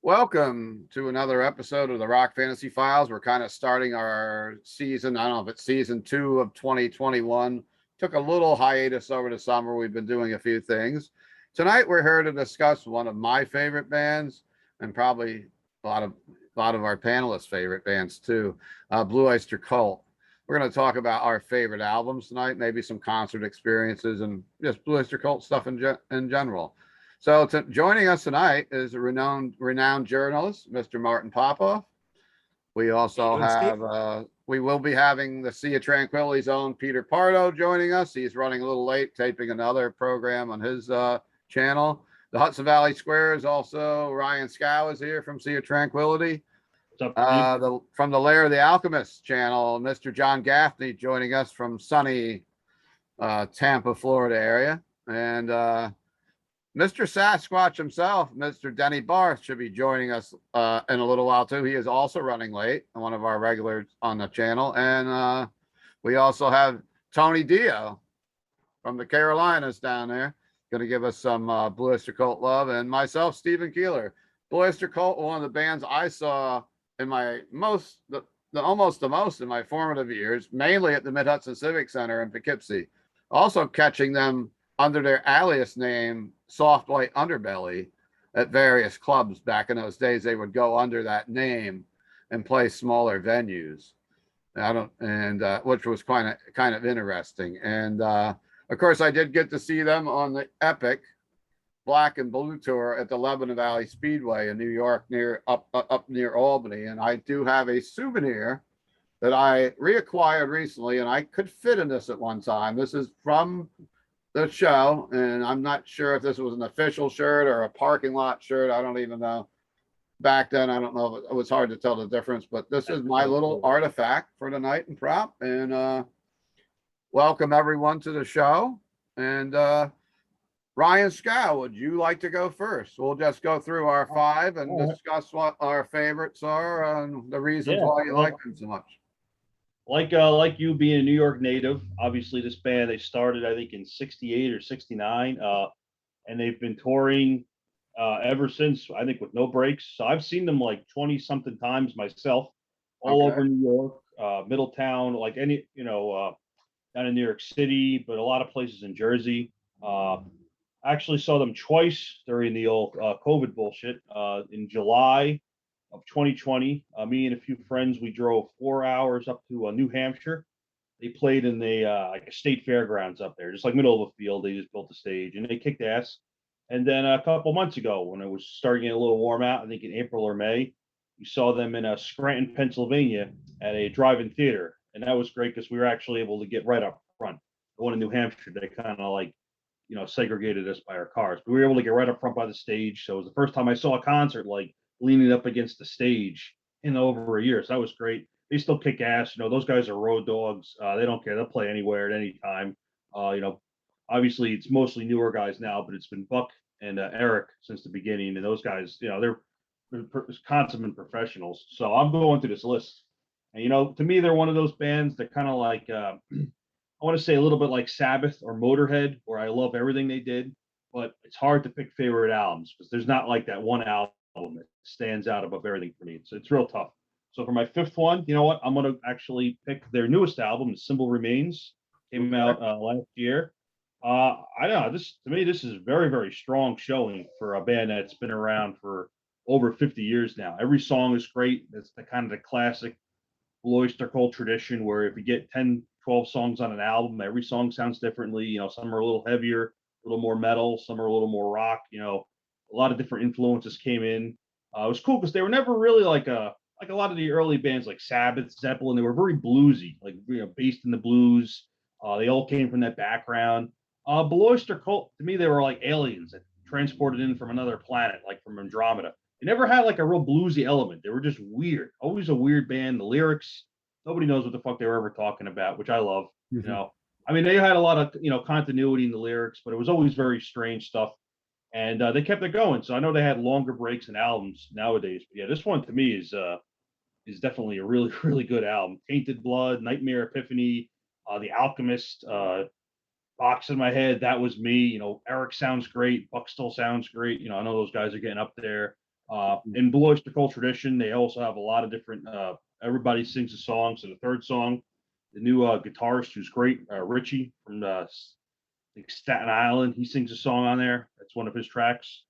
Welcome to another episode of the Rock Fantasy Files. We're kind of starting our season. I don't know if it's season 2 of 2021. Took a little hiatus over the summer. We've been doing a few things. Tonight we're here to discuss one of my favorite bands and probably a lot of our panelists' favorite bands too, Blue Oyster Cult. We're going to talk about our favorite albums tonight, maybe some concert experiences, and just Blue Oyster Cult stuff in general. So joining us tonight is a renowned journalist, Mr. Martin Popoff. We also we will be having the Sea of Tranquility's own Peter Pardo joining us. He's running a little late, taping another program on his channel. The Hudson Valley Square is also Ryan Scow is here from Sea of Tranquility. What's up, From the Lair of the Alchemist channel, Mr. John Gaffney joining us from sunny Tampa, Florida area. And Mr. Sasquatch himself, Mr. Denny Barth, should be joining us in a little while too. He is also running late, one of our regulars on the channel. And we also have Tony Dio from the Carolinas down there, going to give us some Blue Oyster Cult love. And myself, Stephen Keeler. Blue Oyster Cult, one of the bands I saw in my almost the most in my formative years, mainly at the Mid-Hudson Civic Center in Poughkeepsie. Also catching them under their alias name, Soft White Underbelly, at various clubs back in those days. They would go under that name and play smaller venues. Which was kind of interesting. And of course, I did get to see them on the epic Black and Blue tour at the Lebanon Valley Speedway in New York, up near Albany. And I do have a souvenir that I reacquired recently, and I could fit in this at one time. This is from the show, and I'm not sure if this was an official shirt or a parking lot shirt. I don't even know. Back then, I don't know. It was hard to tell the difference, but this is my little artifact for the night and prop. And welcome everyone to the show. And Ryan Scow, would you like to go first? We'll just go through our 5 and discuss what our favorites are and the reasons why you like them so much. Like you being a New York native, obviously this band, they started I think in 68 or 69, and they've been touring ever since, I think, with no breaks. So I've seen them like 20 something times myself, all over New York, Middletown, like down in New York City, but a lot of places in Jersey. I actually saw them twice during the old COVID bullshit. In July of 2020, me and a few friends, we drove 4 hours up to New Hampshire. They played in the like a state fairgrounds up there, just like middle of a field. They just built a stage and they kicked ass. And then a couple months ago, when it was starting to get a little warm out, I think in April or May, we saw them in Scranton, Pennsylvania, at a drive-in theater, and that was great because we were actually able to get right up front. The one in New Hampshire, they kind of like segregated us by our cars. But we were able to get right up front by the stage. So it was the first time I saw a concert like leaning up against the stage in over a year. So that was great. They still kick ass. Those guys are road dogs. They don't care. They'll play anywhere at any time. Obviously it's mostly newer guys now, but it's been Buck and Eric since the beginning. And those guys, they're consummate professionals. So I'm going through this list. And, to me, they're one of those bands that kind of like, I want to say a little bit like Sabbath or Motorhead, where I love everything they did, but it's hard to pick favorite albums because there's not like that one album that stands out above everything for me. It's real tough. So for my 5th one, you know what? I'm going to actually pick their newest album, The Symbol Remains. Came out last year. I don't know. This is very, very strong showing for a band that's been around for over 50 years now. Every song is great. It's the kind of the classic Blue Oyster Cult tradition where if you get 10, 12 songs on an album, every song sounds differently. Some are a little heavier, a little more metal, some are a little more rock. A lot of different influences came in. It was cool because they were never really like a lot of the early bands like Sabbath, Zeppelin. They were very bluesy, like based in the blues. They all came from that background. Blue Oyster Cult, to me, they were like aliens that transported in from another planet, like from Andromeda. They never had like a real bluesy element. They were just weird, always a weird band. The lyrics, nobody knows what the fuck they were ever talking about, which I love. Mm-hmm. They had a lot of continuity in the lyrics, but it was always very strange stuff. And they kept it going. So I know they had longer breaks in albums nowadays. But yeah, this one to me is definitely a really, really good album. Tainted Blood, Nightmare Epiphany, The Alchemist, Box in My Head, That Was Me. Eric sounds great. Buck still sounds great. I know those guys are getting up there. In Blue Oyster Cult tradition, they also have a lot of different. Everybody sings a song. So the third song, the new guitarist who's great, Richie from like Staten Island, he sings a song on there. That's one of his tracks.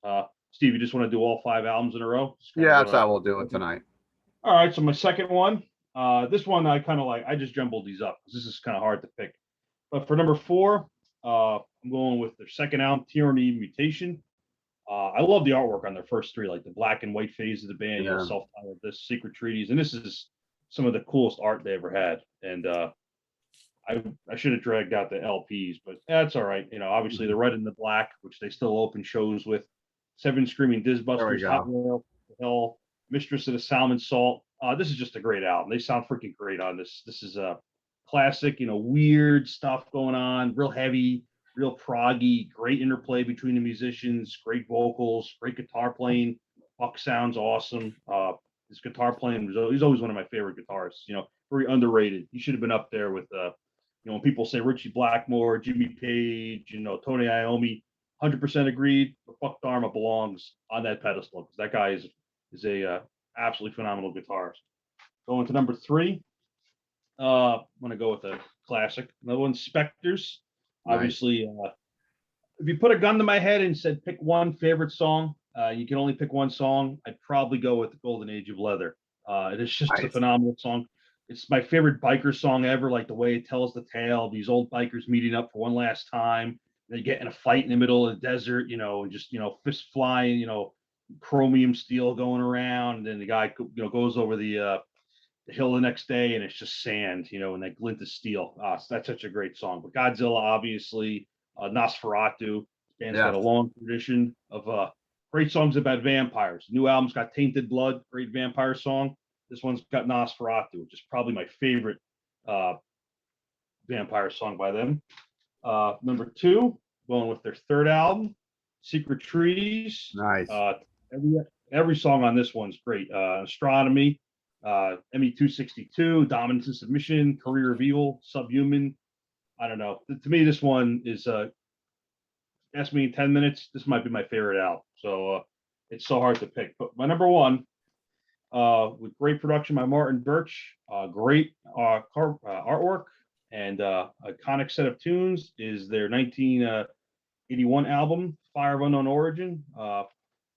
Steve, you just want to do all 5 albums in a row? Yeah, that's how we'll do it tonight. All right. So my second one, this one I kind of like. I just jumbled these up because this is kind of hard to pick. But for number 4, I'm going with their second album, Tyranny Mutation. I love the artwork on their first 3, like the black and white phase of the band, Yeah. self-titled, this Secret Treaties, and this is some of the coolest art they ever had. And I should have dragged out the LPs, but that's all right. Obviously the red and the black, which they still open shows with. 7 Screaming Disbusters, go. Hot Rail, Hell, Mistress of the Salmon Salt. This is just a great album. They sound freaking great on this. This is a classic, weird stuff going on, real heavy, real proggy, great interplay between the musicians, great vocals, great guitar playing. Buck sounds awesome. His guitar playing he's always one of my favorite guitarists. Very underrated. He should have been up there with when people say Richie Blackmore, Jimmy Page, Tony Iommi, 100% agreed. But Buck Dharma belongs on that pedestal because that guy is a absolutely phenomenal guitarist. Going to number 3, I'm gonna go with a classic. Another one, Specters. Nice. Obviously, if you put a gun to my head and said pick one favorite song, you can only pick one song. I'd probably go with the Golden Age of Leather. It is just a phenomenal song. It's my favorite biker song ever. Like the way it tells the tale of these old bikers meeting up for one last time. They get in a fight in the middle of the desert, and just fist flying, chromium steel going around, and then the guy goes over the hill the next day, and it's just sand, and that glint of steel. So that's such a great song. But Godzilla, obviously, Nosferatu. Band's got a long tradition of great songs about vampires. New album's got Tainted Blood, great vampire song. This one's got Nosferatu, which is probably my favorite vampire song by them. Number 2, going with their third album, Secret Treaties. Nice. Every song on this one's great. Astronomy, ME262, Dominance and Submission, Career of Evil, Subhuman. I don't know. To me, this one is, ask me in 10 minutes, this might be my favorite album. So it's so hard to pick. But my number 1, with great production by Martin Birch, great artwork, and iconic set of tunes, is their 1981 album, Fire of Unknown Origin.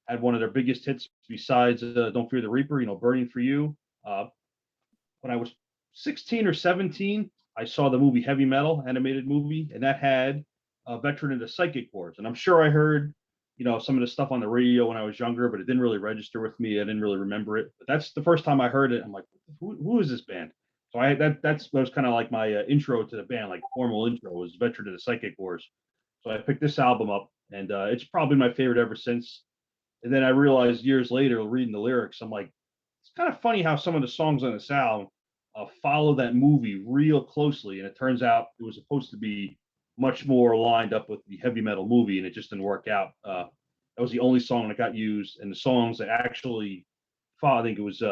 Had one of their biggest hits besides Don't Fear the Reaper, Burning for You. When I was 16 or 17, I saw the movie Heavy Metal, animated movie, and that had a veteran of the Psychic Wars. And I'm sure I heard, some of the stuff on the radio when I was younger, but it didn't really register with me. I didn't really remember it. But that's the first time I heard it. I'm like, who is this band? So that was kind of like my intro to the band, like formal intro, was Veteran of the Psychic Wars. So I picked this album up, and it's probably my favorite ever since. And then I realized years later, reading the lyrics, I'm like, it's kind of funny how some of the songs on this album follow that movie real closely. And it turns out it was supposed to be much more lined up with the Heavy Metal movie, and it just didn't work out. That was the only song that got used. And the songs that actually follow, I think it was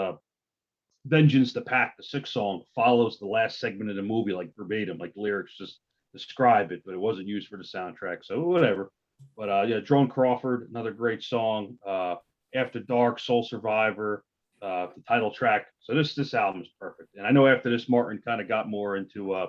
Vengeance the Pack, the 6th song, follows the last segment of the movie like verbatim, like the lyrics just describe it, but it wasn't used for the soundtrack. So whatever. But Joan Crawford, another great song. After Dark, Soul Survivor, the title track. So this album is perfect. And I know after this, Martin kind of got more into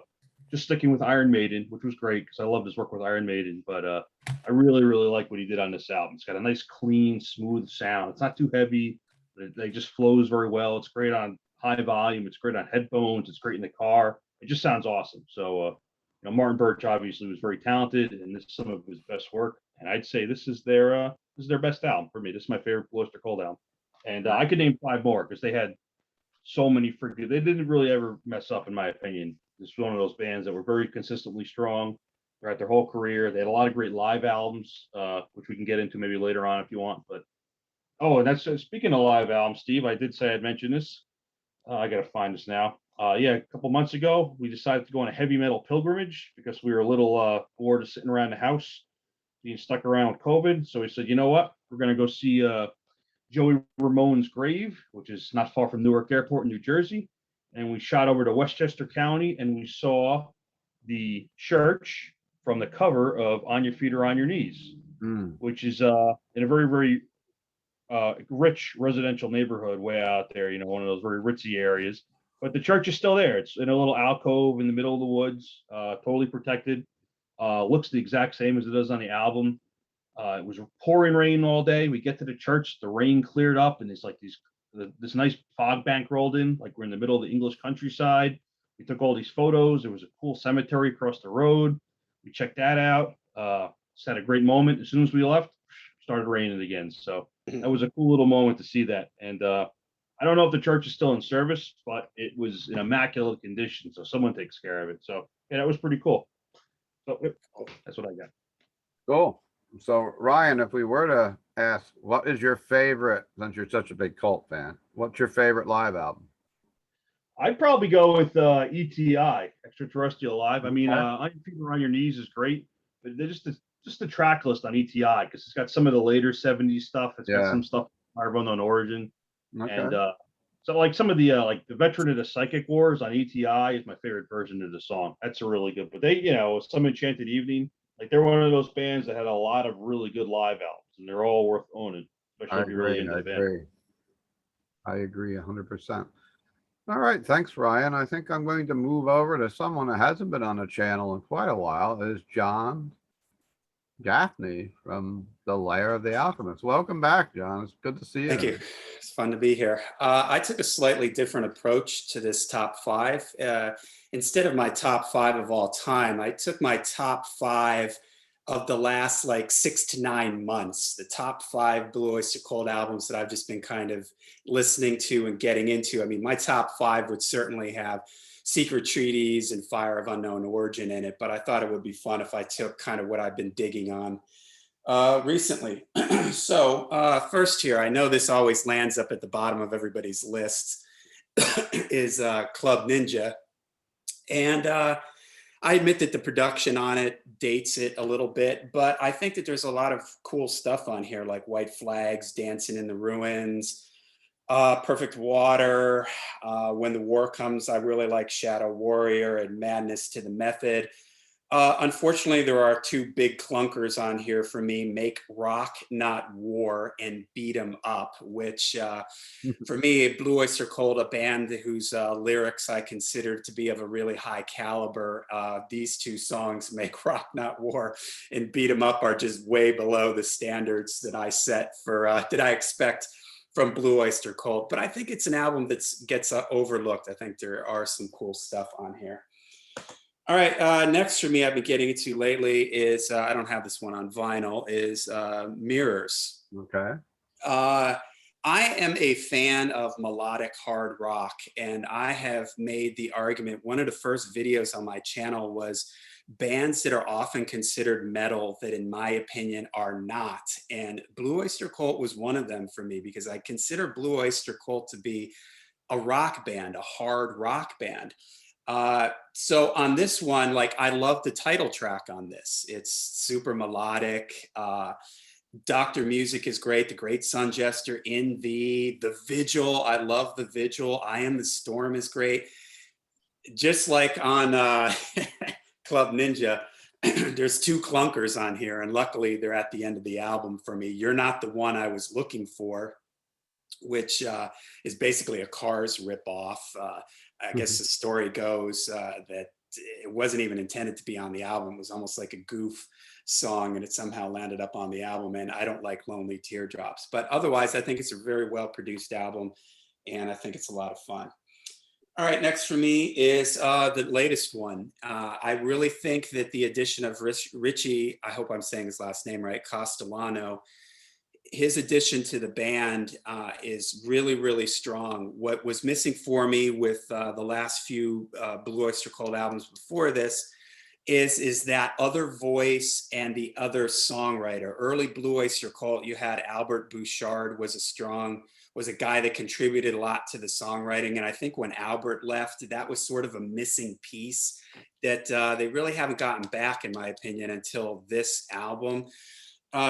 just sticking with Iron Maiden, which was great because I loved his work with Iron Maiden. But I really, really like what he did on this album. It's got a nice, clean, smooth sound. It's not too heavy, but it just flows very well. It's great on high volume. It's great on headphones. It's great in the car. It just sounds awesome. So, Martin Birch obviously was very talented, and this is some of his best work. And I'd say this is their best album for me. This is my favorite Blue Oyster Cult album. And I could name 5 more because they had so many they didn't really ever mess up, in my opinion. This was one of those bands that were very consistently strong throughout their whole career. They had a lot of great live albums, which we can get into maybe later on if you want. But and that's speaking of live albums, Steve, I did say I'd mention this. I got to find this now. A couple months ago, we decided to go on a heavy metal pilgrimage because we were a little bored of sitting around the house, being stuck around with COVID. So we said, you know what? We're going to go see Joey Ramone's grave, which is not far from Newark Airport in New Jersey. And we shot over to Westchester County, and we saw the church from the cover of On Your Feet or On Your Knees, which is in a very, very rich residential neighborhood way out there, you know, one of those very ritzy areas. But the church is still there. It's in a little alcove in the middle of the woods, totally protected. Looks the exact same as it does on the album. It was pouring rain all day. We get to the church, the rain cleared up, and it's like this nice fog bank rolled in, like we're in the middle of the English countryside. We took all these photos. There was a cool cemetery across the road. We checked that out. Just had a great moment. As soon as we left, started raining again. So that was a cool little moment to see that. And I don't know if the church is still in service, but it was in immaculate condition. So someone takes care of it. So yeah, that was pretty cool. So that's what I got. Cool. So Ryan, if we were to ask, what is your favorite, since you're such a big Cult fan, what's your favorite live album? I'd probably go with ETI, Extraterrestrial Live. I mean, Okay. On Your Feet and On Your Knees is great, but they're just the track list on ETI, because it's got some of the later 70s stuff. It's got Yeah. some stuff from Unknown Origin. Okay. And so like some of the like the Veteran of the Psychic Wars on ETI is my favorite version of the song. That's a really good, but they, you know, Some Enchanted Evening, like they're one of those bands that had a lot of really good live albums, and they're all worth owning, especially I if you're really agree. into I the band. agree. I agree 100%. All right. Thanks, Ryan. I think I'm going to move over to someone that hasn't been on the channel in quite a while, is John Gaffney from the Lair of the Alchemist. Welcome back, John. It's good to see you. Thank you. It's fun to be here. I took a slightly different approach to this top five. Instead of my top five of all time, I took my top five of the last like 6 to 9 months, the top five Blue Oyster Cult albums that I've just been kind of listening to and getting into. I mean, my top five would certainly have Secret Treaties and Fire of Unknown Origin in it, but I thought it would be fun if I took kind of what I've been digging on recently. So first here, I know this always lands up at the bottom of everybody's lists, is Club Ninja. And I admit that the production on it dates it a little bit, but I think that there's a lot of cool stuff on here, like White Flags, Dancing in the Ruins, Perfect Water, When the War Comes. I really like Shadow Warrior and Madness to the Method. Unfortunately, there are two big clunkers on here for me, Make Rock Not War and Beat 'em Up, which for me, Blue Oyster Cult, a band whose lyrics I consider to be of a really high caliber, these two songs, Make Rock Not War and Beat 'em Up, are just way below the standards that I set for, that I expect from Blue Oyster Cult. But I think it's an album that gets overlooked. I think there are some cool stuff on here. All right, next for me, I've been getting into lately is, I don't have this one on vinyl, is Mirrors. Okay. I am a fan of melodic hard rock, and I have made the argument, one of the first videos on my channel was bands that are often considered metal that in my opinion are not. And Blue Oyster Cult was one of them for me, because I consider Blue Oyster Cult to be a rock band, a hard rock band. So on this one, like, I love the title track on this. It's super melodic. Doctor Music is great. The Great Sun Jester, In Thee, The Vigil. I love The Vigil. I Am the Storm is great. Just like on Club Ninja, there's two clunkers on here, and luckily they're at the end of the album for me. You're Not the One I Was Looking For, which is basically a Cars ripoff. I guess the story goes that it wasn't even intended to be on the album. It was almost like a goof song, and it somehow landed up on the album. And I don't like Lonely Teardrops, but otherwise I think it's a very well produced album, and I think it's a lot of fun. All right, next for me is the latest one. I really think that the addition of Richie, I hope I'm saying his last name right, Castellano, his addition to the band is really, really strong. What was missing for me with the last few Blue Oyster Cult albums before this is that other voice and the other songwriter. Early Blue Oyster Cult, you had Albert Bouchard was a guy that contributed a lot to the songwriting. And I think when Albert left, that was sort of a missing piece that they really haven't gotten back, in my opinion, until this album.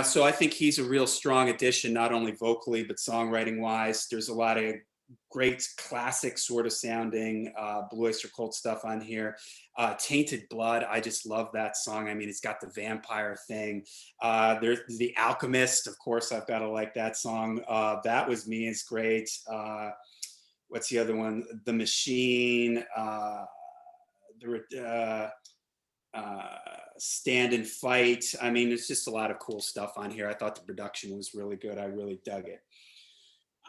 So I think he's a real strong addition, not only vocally, but songwriting wise. There's a lot of great classic sort of sounding Blue Oyster Cult stuff on here. Tainted Blood, I just love that song. I mean, it's got the vampire thing. There's the Alchemist, of course, I've got to like that song. That Was Me is great. What's the other one? The Machine. Stand and Fight. I mean, it's just a lot of cool stuff on here. I thought the production was really good. I really dug it.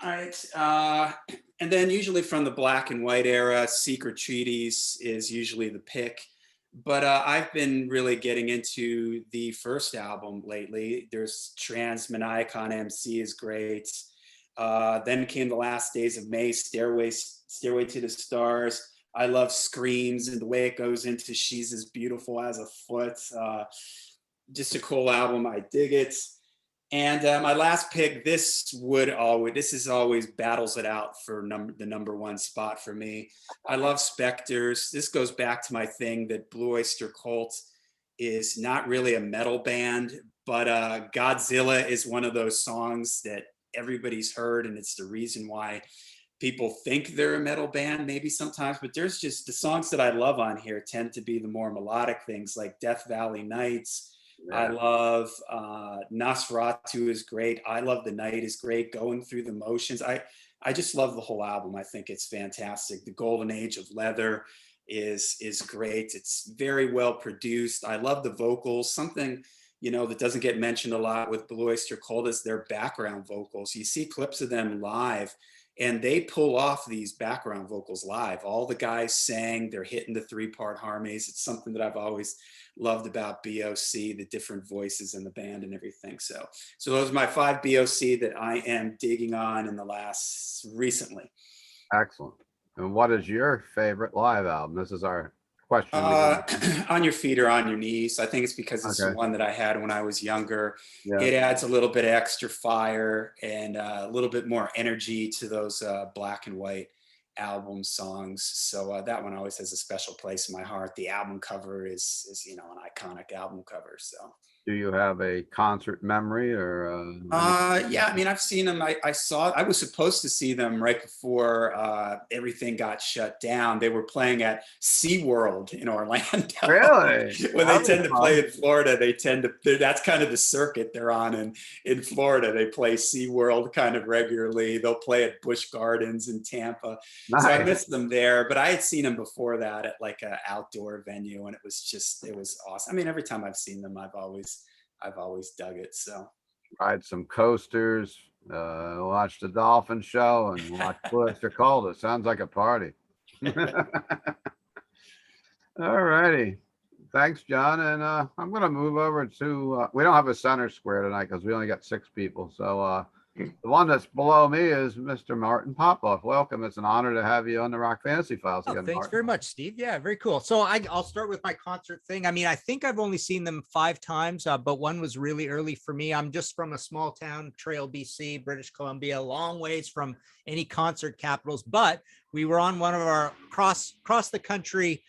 All right. And then usually from the black and white era, Secret Treaties is usually the pick. But I've been really getting into the first album lately. There's Transmaniacon MC is great. Then came The Last Days of May, Stairway to the Stars. I love Screams and the way it goes into She's as Beautiful as a Foot. Just a cool album. I dig it. And my last pick, this is always battles it out for the number one spot for me. I love Specters. This goes back to my thing that Blue Oyster Cult is not really a metal band, but Godzilla is one of those songs that everybody's heard, and it's the reason why people think they're a metal band maybe sometimes, but there's just the songs that I love on here tend to be the more melodic things like Death Valley Nights. Yeah. I love Nosferatu is great. I Love the Night is great. Going Through the Motions. I just love the whole album. I think it's fantastic. The Golden Age of Leather is great. It's very well produced. I love the vocals. Something, that doesn't get mentioned a lot with Blue Oyster Cult is their background vocals. You see clips of them live, and they pull off these background vocals live. All the guys sang, they're hitting the 3-part harmonies. It's something that I've always loved about BOC, the different voices in the band and everything. So those are my 5 BOC that I am digging on in the recently. Excellent. And what is your favorite live album? This is our question. On Your Feet or On Your Knees. I think it's because it's the one that I had when I was younger. Yeah. It adds a little bit of extra fire and a little bit more energy to those black and white album songs. So that one always has a special place in my heart. The album cover is an iconic album cover. So. Do you have a concert memory or? Yeah, I mean, I've seen them. I was supposed to see them right before everything got shut down. They were playing at SeaWorld in Orlando. Really? When they tend to play in Florida, that's kind of the circuit they're on. In Florida, they play SeaWorld kind of regularly. They'll play at Busch Gardens in Tampa. Nice. So I missed them there, but I had seen them before that at like an outdoor venue, and it was awesome. I mean, every time I've seen them, I've always dug it. So ride some coasters, watch the dolphin show, and watch Blue Oyster Cult. It sounds like a party. All righty. Thanks, John. And I'm going to move over to, we don't have a center square tonight because we only got 6 people. So the one that's below me is Mr. Martin Popoff. Welcome. It's an honor to have you on the Rock Fantasy Files again. Thanks Martin. very much, Steve. Yeah, very cool. So I'll start with my concert thing. I mean, I think I've only seen them 5 times, but one was really early for me. I'm just from a small town, Trail, BC, British Columbia, long ways from any concert capitals, but we were on one of our cross the country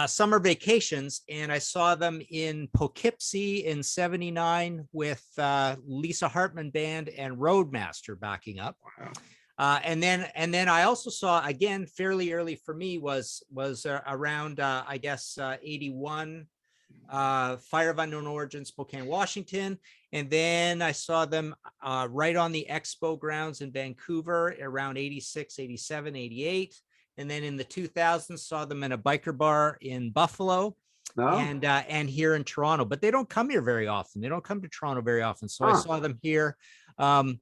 summer vacations, and I saw them in Poughkeepsie in '79 with Lisa Hartman Band and Roadmaster backing up. Wow. And then I also saw, again, fairly early for me was around I guess 81, Fire of Unknown Origin, Spokane, Washington. And then I saw them right on the expo grounds in Vancouver around 86, 87, 88. And then in the 2000s, saw them in a biker bar in Buffalo. Oh. And here in Toronto, but they don't come here very often. They don't come to Toronto very often. So I saw them here, 10,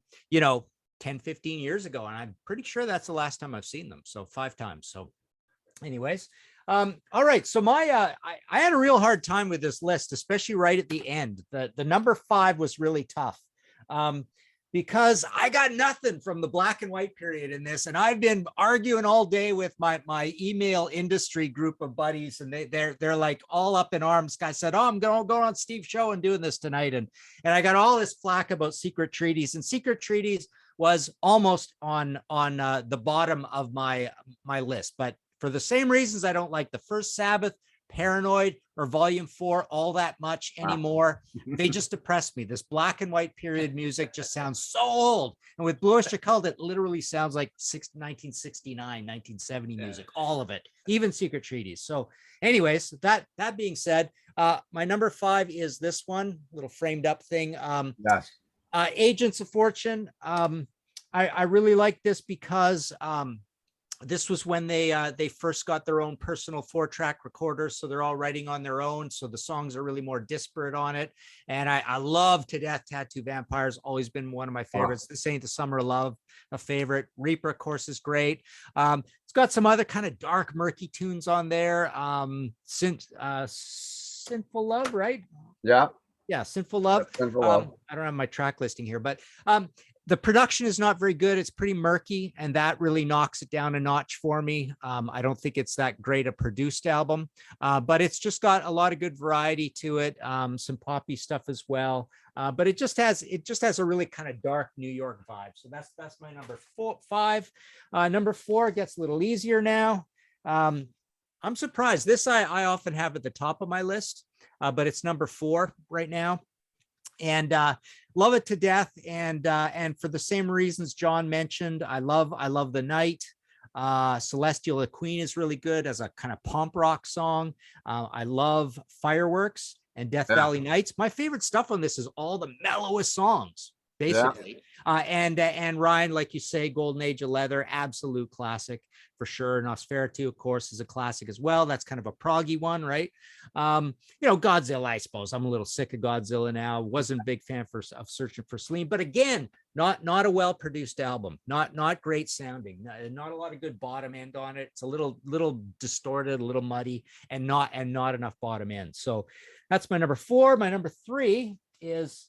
15 years ago. And I'm pretty sure that's the last time I've seen them. So 5 times. So anyways, all right. So I had a real hard time with this list, especially right at the end. The number 5 was really tough. Because I got nothing from the black and white period in this. And I've been arguing all day with my email industry group of buddies. And they're like all up in arms. Guy said, I'm going on Steve's show and doing this tonight. And I got all this flack about Secret Treaties, and Secret Treaties was almost on the bottom of my list. But for the same reasons I don't like the First Sabbath, Paranoid or Volume 4 all that much anymore. They just depress me. This black and white period music just sounds so old. And with Blue Oyster Cult, it literally sounds like 1969, 1970 music, all of it, even Secret Treaties. So anyways, that being said, my number 5 is this one, little framed up thing. Yes. Agents of Fortune. I really like this because this was when they first got their own personal 4-track recorder, so they're all writing on their own, so the songs are really more disparate on it. And I love to death Tattoo Vampires, always been one of my favorites. This Ain't the Summer of Love, a favorite. Reaper, of course, is great. It's got some other kind of dark, murky tunes on there. Sinful Love, right? Yeah. Yeah, Sinful Love. Sinful Love. I don't have my track listing here, but the production is not very good. It's pretty murky, and that really knocks it down a notch for me. I don't think it's that great a produced album, but it's just got a lot of good variety to it. Some poppy stuff as well, but it just has a really kind of dark New York vibe. So that's my number 5. Number 4 gets a little easier now. I'm surprised. This I often have at the top of my list, but it's number 4 right now. And love it to death, and for the same reasons John mentioned. I love The Night. Celestial the Queen is really good as a kind of pomp rock song. I love Fireworks and Death Valley Nights. My favorite stuff on this is all the mellowest songs, basically. And Ryan, like you say, Golden Age of Leather, absolute classic for sure. Nosferatu, of course, is a classic as well. That's kind of a proggy one, right? Godzilla, I suppose. I'm a little sick of Godzilla now. Wasn't a big fan of Searching for Celine, but again, not a well-produced album, not great sounding, not a lot of good bottom end on it. It's a little distorted, a little muddy, and not enough bottom end. So that's my number 4. My number 3 is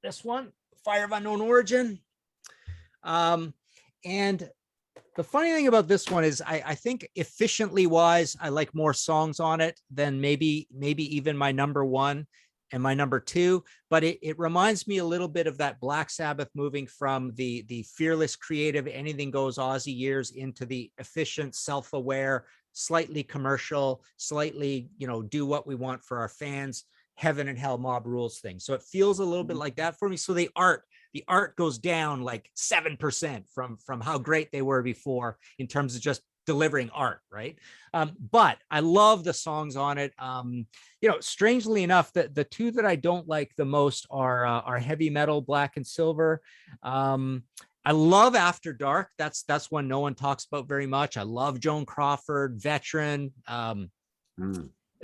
this one, Fire of Unknown Origin. And the funny thing about this one is I think efficiently wise, I like more songs on it than maybe even my number 1 and my number 2, but it reminds me a little bit of that Black Sabbath moving from the fearless, creative, anything goes Aussie years into the efficient, self-aware, slightly commercial, slightly, do what we want for our fans, heaven and hell mob rules thing. So it feels a little bit like that for me. So the art goes down like 7% from how great they were before in terms of just delivering art, right? But I love the songs on it. Strangely enough, the 2 that I don't like the most are heavy metal, Black and Silver. I love After Dark. That's one no one talks about very much. I love Joan Crawford, Veteran.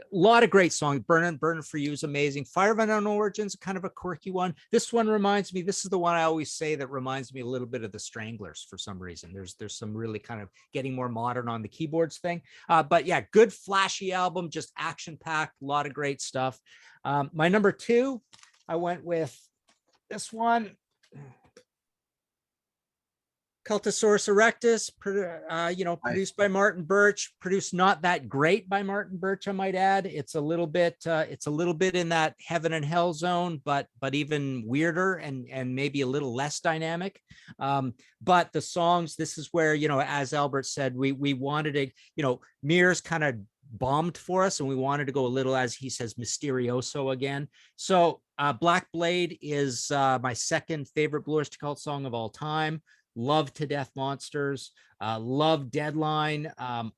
A lot of great songs. Burning for You is amazing. Fire of Unknown Origins, kind of a quirky one. This one reminds me, this is the one I always say that reminds me a little bit of the Stranglers for some reason. There's some really kind of getting more modern on the keyboards thing. But yeah, good flashy album, just action packed, a lot of great stuff. My number 2, I went with this one. Cultosaurus Erectus, produced by Martin Birch, produced not that great by Martin Birch, I might add. It's a little bit in that heaven and hell zone, but even weirder and maybe a little less dynamic. But the songs, this is where, as Albert said, we wanted to, Mirrors kind of bombed for us, and we wanted to go a little, as he says, mysterioso again. So Black Blade is my second favorite Blue Oyster Cult song of all time. Love To Death Monsters, love Deadline.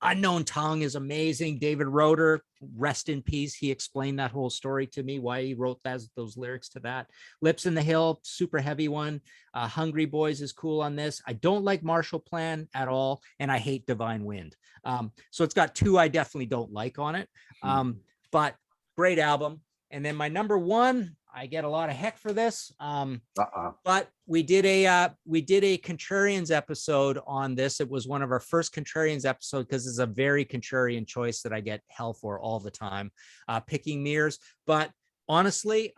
Unknown Tongue is amazing. David Roeder, rest in peace. He explained that whole story to me, why he wrote those lyrics to that. Lips in the Hill, super heavy one. Hungry Boys is cool on this. I don't like Marshall Plan at all, and I hate Divine Wind. So it's got 2 I definitely don't like on it, but great album. And then my number 1, I get a lot of heck for this. But we did a Contrarians episode on this. It was one of our first Contrarians episode because it's a very contrarian choice that I get hell for all the time, picking Mirrors. But honestly,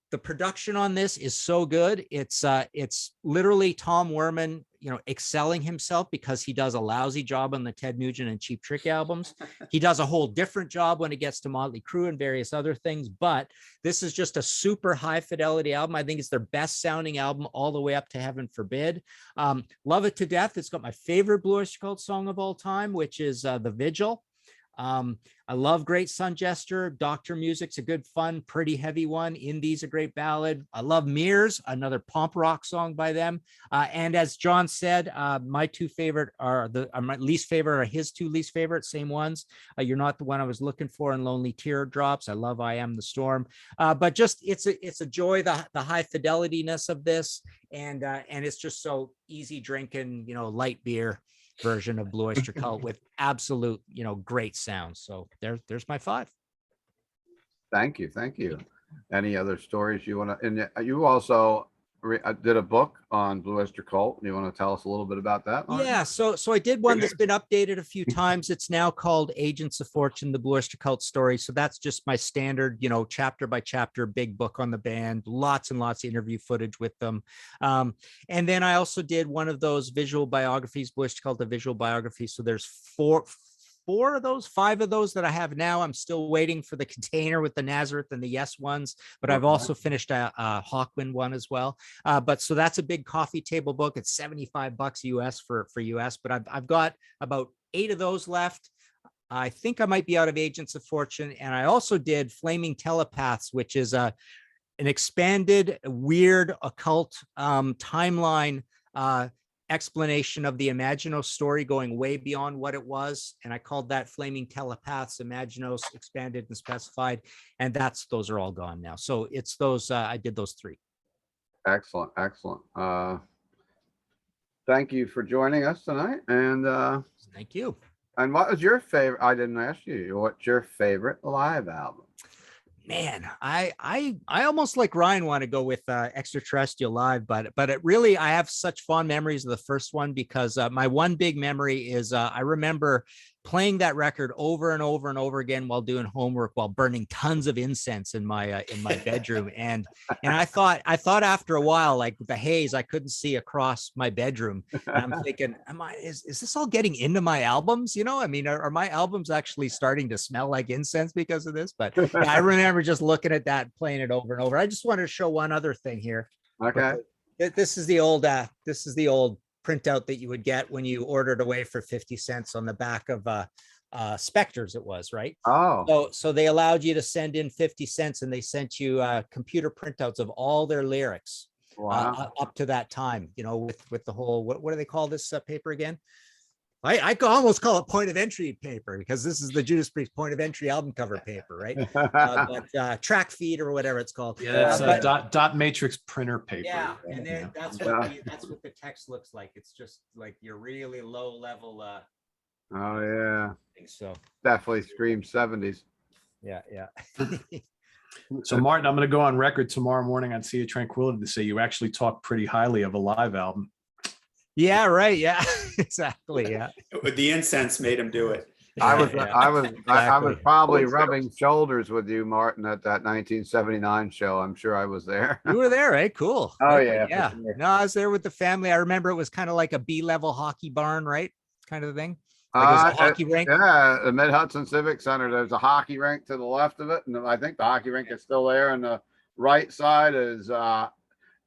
the production on this is so good. It's literally Tom Werman, excelling himself because he does a lousy job on the Ted Nugent and Cheap Trick albums. He does a whole different job when it gets to Motley Crue and various other things. But this is just a super high fidelity album. I think it's their best sounding album all the way up to Heaven Forbid. Love it to death. It's got my favorite Blue Oyster Cult song of all time, which is The Vigil. I love Great Sun Jester. Doctor Music's a good, fun, pretty heavy one. Indie's a great ballad. I love Mirrors, another pomp rock song by them. And as John said, my two favorite are my least favorite are his two least favorite, same ones. You're Not the One I Was Looking For and Lonely Teardrops. I love I Am the Storm. But just it's a joy, the high fidelityness of this, and it's just so easy drinking, light beer version of Blue Oyster Cult with absolute, great sounds. So there's my 5. Thank you. Thank you. Any other stories you want to, and you also did a book on Blue Oyster Cult. You want to tell us a little bit about that, Martin? Yeah, so I did one that's been updated a few times. It's now called Agents of Fortune, the Blue Oyster Cult story. So that's just my standard, chapter by chapter, big book on the band, lots and lots of interview footage with them. And then I also did one of those visual biographies, Blue Oyster Cult, the visual biography. So there's 5 of those that I have now. I'm still waiting for the container with the Nazareth and the Yes ones, but I've also finished a Hawkwind one as well. But so that's a big coffee table book. It's $75 US for US, but I've got about 8 of those left. I think I might be out of Agents of Fortune. And I also did Flaming Telepaths, which is an expanded, weird, occult timeline explanation of the Imaginos story going way beyond what it was. And I called that Flaming Telepaths, Imaginos Expanded and Specified. And those are all gone now. So it's those, I did those 3. Excellent. Excellent. Thank you for joining us tonight. And Thank you. and what was your favorite? I didn't ask you. What's your favorite live album? Man, I almost like Ryan want to go with Extraterrestrial Live, but it really, I have such fond memories of the first one because my one big memory is I remember playing that record over and over and over again while doing homework, while burning tons of incense in my bedroom, and I thought after a while, like the haze, I couldn't see across my bedroom, and I'm thinking, is this all getting into my albums? I mean, are my albums actually starting to smell like incense because of this? But yeah, I remember just looking at that, playing it over and over. I just wanted to show one other thing here. Okay. This is the old printout that you would get when you ordered away for 50 cents on the back of Specters, it was, right? Oh. So they allowed you to send in 50 cents and they sent you computer printouts of all their lyrics. Wow. Up to that time, with the whole, what do they call this paper again? I could almost call it point of entry paper because this is the Judas Priest point of entry album cover paper, right? But track feed or whatever it's called. Yeah, that's dot matrix printer paper. Yeah, and then that's what the text looks like. It's just like your really low level. Oh yeah. So Definitely screams 70s. yeah. So Martin, I'm going to go on record tomorrow morning on Sea of Tranquility to say you actually talk pretty highly of a live album. Yeah, right. Yeah, exactly. Yeah. The incense made him do it. I was probably Always rubbing shoulders with you, Martin, at that 1979 show. I'm sure I was there. You were there, right? Cool. Oh yeah. Yeah. For sure. No, I was there with the family. I remember it was kind of like a B-level hockey barn, right? Kind of thing. Like it was a hockey rink. Yeah, the Mid Hudson Civic Center. There's a hockey rink to the left of it, and I think the hockey rink is still there. And the right side is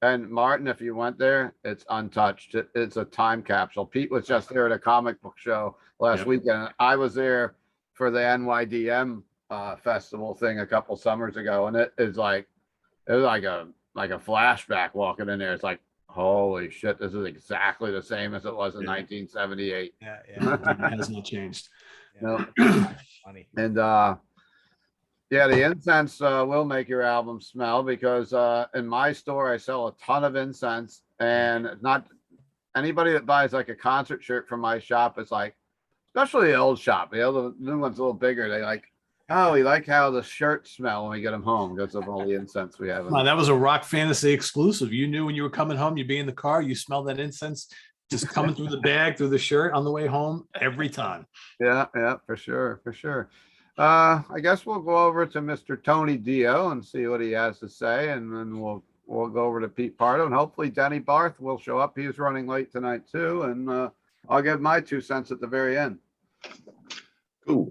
and Martin, if you went there, it's untouched. It's a time capsule. Pete was just there at a comic book show last weekend. I was there for the NYDM festival thing a couple summers ago, and it was like a flashback walking in there. It's like, holy shit, this is exactly the same as it was in 1978. Yeah. It has not changed. No. Funny. And yeah, the incense will make your album smell because in my store I sell a ton of incense, and not anybody that buys like a concert shirt from my shop is like, especially the old shop, the other new one's a little bigger. They like, oh, we like how the shirts smell when we get them home because of all the incense we have. Wow, that was a Rock Fantasy exclusive. You knew when you were coming home, you'd be in the car, you smelled that incense just coming through the bag, through the shirt on the way home every time. Yeah, for sure. I guess we'll go over to Mr. Tony Dio and see what he has to say, and then we'll go over to Pete Pardo, and hopefully Denny Barth will show up. He was running late tonight too, and I'll give my 2 cents at the very end. Cool.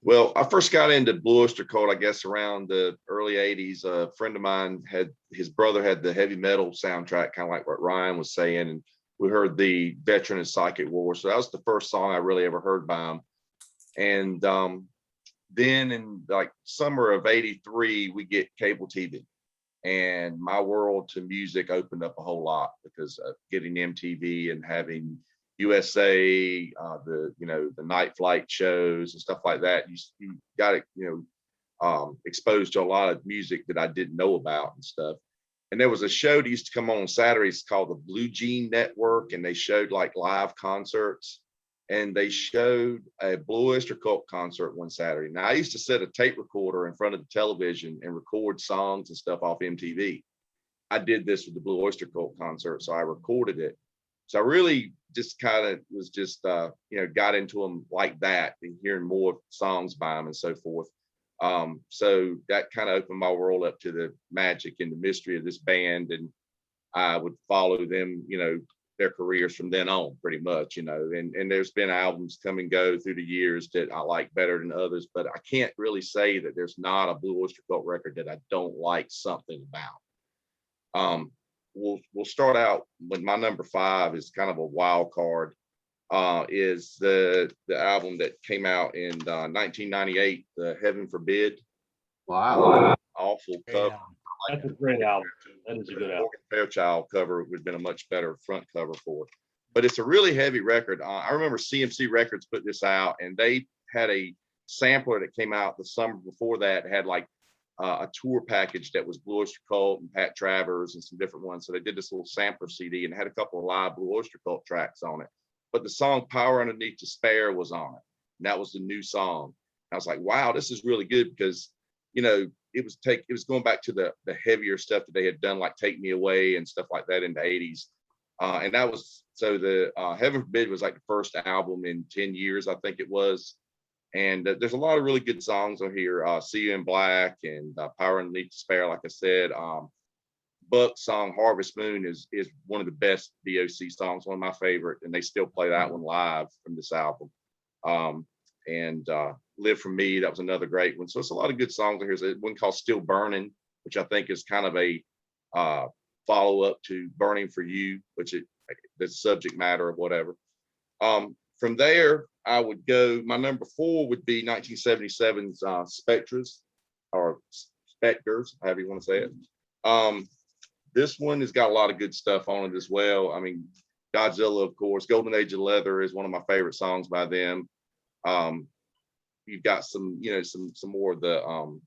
Well, I first got into Blue Oyster Cult, I guess, around the early 80s. A friend of mine his brother had the heavy metal soundtrack, kind of like what Ryan was saying, and we heard the Veteran and Psychic War. So that was the first song I really ever heard by him. And then in like summer of '83, we get cable TV, and my world to music opened up a whole lot because of getting MTV and having USA, the night flight shows and stuff like that. You got it, exposed to a lot of music that I didn't know about and stuff. And there was a show that used to come on Saturdays called the Blue Jean Network, and they showed like live concerts. And they showed a Blue Oyster Cult concert one Saturday. Now I used to set a tape recorder in front of the television and record songs and stuff off MTV. I did this with the Blue Oyster Cult concert, so I recorded it. So I really just kind of was just got into them like that and hearing more songs by them and so forth. So that kind of opened my world up to the magic and the mystery of this band, and I would follow them, their careers from then on pretty much, and there's been albums come and go through the years that I like better than others, but I can't really say that there's not a Blue Oyster Cult record that I don't like something about. We'll start out with my number 5 is kind of a wild card, is the album that came out in 1998, the Heaven Forbid. Wow. Awful cover. That's a great album. That is a good album. Morgan Fairchild cover would have been a much better front cover for it. But it's a really heavy record. I remember CMC Records put this out, and they had a sampler that came out the summer before that, had like a tour package that was Blue Oyster Cult and Pat Travers and some different ones. So they did this little sampler CD and had a couple of live Blue Oyster Cult tracks on it. But the song Power Underneath Despair was on it. And that was the new song. And I was like, wow, this is really good because, it was going back to the heavier stuff that they had done, like Take Me Away and stuff like that in the 80s. And that was, so the Heaven Forbid was like the first album in 10 years, I think it was. And there's a lot of really good songs on here. See You in Black and Power Underneath Despair, like I said. Buck's song Harvest Moon is one of the best DOC songs, one of my favorite, and they still play that one live from this album. And Live For Me, that was another great one. So it's a lot of good songs. Here's one called Still Burning, which I think is kind of a follow-up to Burning For You, which the subject matter of whatever. From there, I would go, my number 4 would be 1977's Spectres, or Specters, however you want to say it. This one has got a lot of good stuff on it as well. I mean, Godzilla, of course. Golden Age of Leather is one of my favorite songs by them. You've got some more of the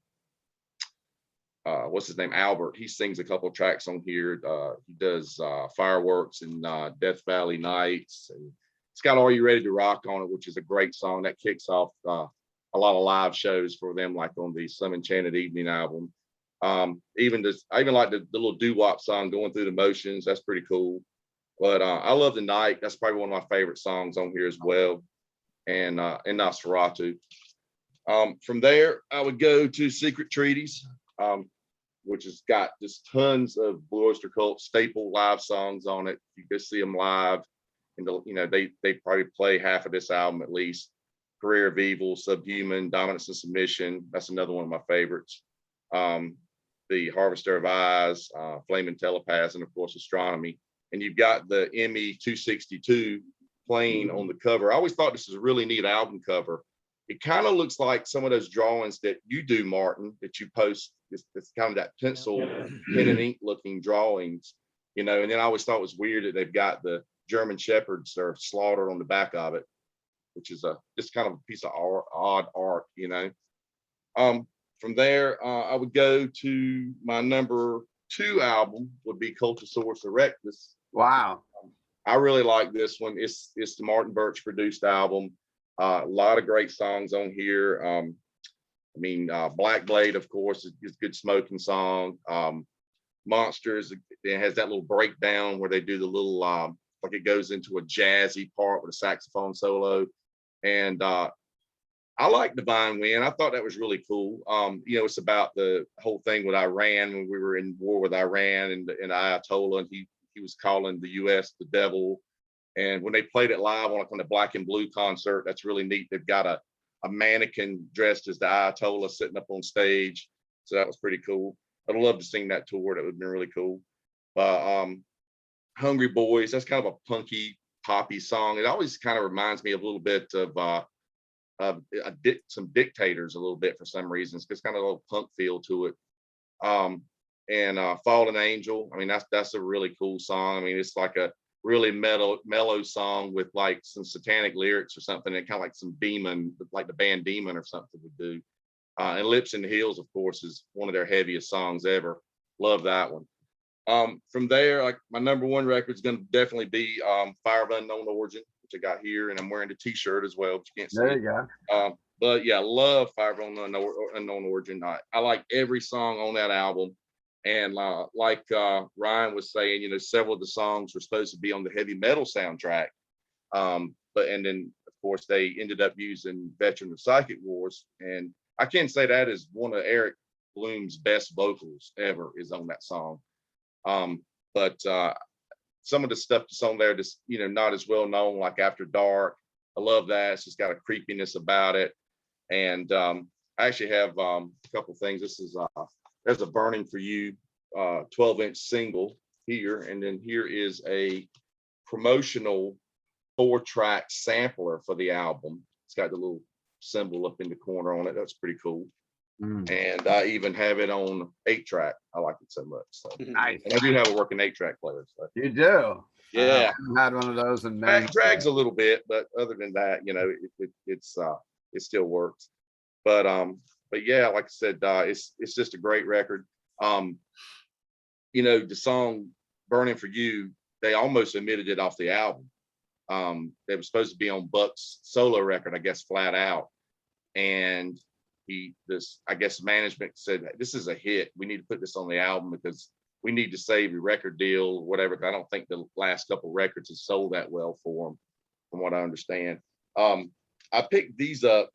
what's his name, Albert. He sings a couple of tracks on here. He does Fireworks and Death Valley Nights, and it's got Are You Ready to Rock on it, which is a great song that kicks off a lot of live shows for them, like on the Some Enchanted Evening album. I even like the little doo-wop song, Going Through the Motions. That's pretty cool. But I Love the Night. That's probably one of my favorite songs on here as well. And Nosferatu. From there, I would go to Secret Treaties, which has got just tons of Blue Oyster Cult staple live songs on it. You go see them live, and they probably play half of this album at least. Career of Evil, Subhuman, Dominance and Submission. That's another one of my favorites. The Harvester of Eyes, Flaming Telepaths, and of course Astronomy. And you've got the ME 262 playing on the cover. I always thought this was a really neat album cover. It kind of looks like some of those drawings that you do, Martin, that you post. It's kind of that pencil, pen and ink looking drawings, and then I always thought it was weird that they've got the German Shepherds are slaughtered on the back of it, which is just kind of a piece of odd art, From there, I would go to my number 2 album would be Cultosaurus Erectus. Wow. I really like this one. It's the Martin Birch produced album. A lot of great songs on here. Black Blade, of course, is a good smoking song. Monsters, it has that little breakdown where they do the little, like it goes into a jazzy part with a saxophone solo. And I like Divine Wind. I thought that was really cool. It's about the whole thing with Iran when we were in war with Iran and Ayatollah, and he was calling the U.S. the devil. And when they played it live on the Black and Blue concert, that's really neat. They've got a mannequin dressed as the Ayatollah sitting up on stage. So that was pretty cool. I'd love to sing that tour. That would have been really cool. Hungry Boys, that's kind of a punky, poppy song. It always kind of reminds me of a little bit of some Dictators a little bit for some reasons. It's kind of a little punk feel to it. And Fallen Angel. I mean, that's a really cool song. I mean, it's like a really mellow song with like some satanic lyrics or something, and kind of like some Demon, like the band Demon or something would do. And Lips in the Hills, of course, is one of their heaviest songs ever. Love that one. From there, like my number one record is going to definitely be Fire of Unknown Origin, which I got here, and I'm wearing the T-shirt as well, but you can't see. There you go. But yeah, love Fire of Unknown Origin. I like every song on that album. And like Ryan was saying, you know, several of the songs were supposed to be on the heavy metal soundtrack. And then of course they ended up using Veteran of Psychic Wars. And I can say that is one of Eric Bloom's best vocals ever is on that song. But some of the stuff that's on there just, you know, not as well known, like After Dark. I love that. It's just got a creepiness about it. And I actually have a couple things. This is there's a Burning for You 12-inch single here, and then here is a promotional 4-track sampler for the album. It's got the little symbol up in the corner on it. That's pretty cool. And I even have it on 8-track. I like it so much. So. Nice. And I do have a working 8-track player. So. You do? Yeah. I had one of those in many. It drags a little bit, but other than that, you know, it still works. But yeah, like I said, it's just a great record. You know, the song Burning for You, they almost omitted it off the album. They were supposed to be on Buck's solo record, I guess, flat out. And I guess management said, this is a hit. We need to put this on the album because we need to save your record deal or whatever. I don't think the last couple records have sold that well for them, from what I understand. I picked these up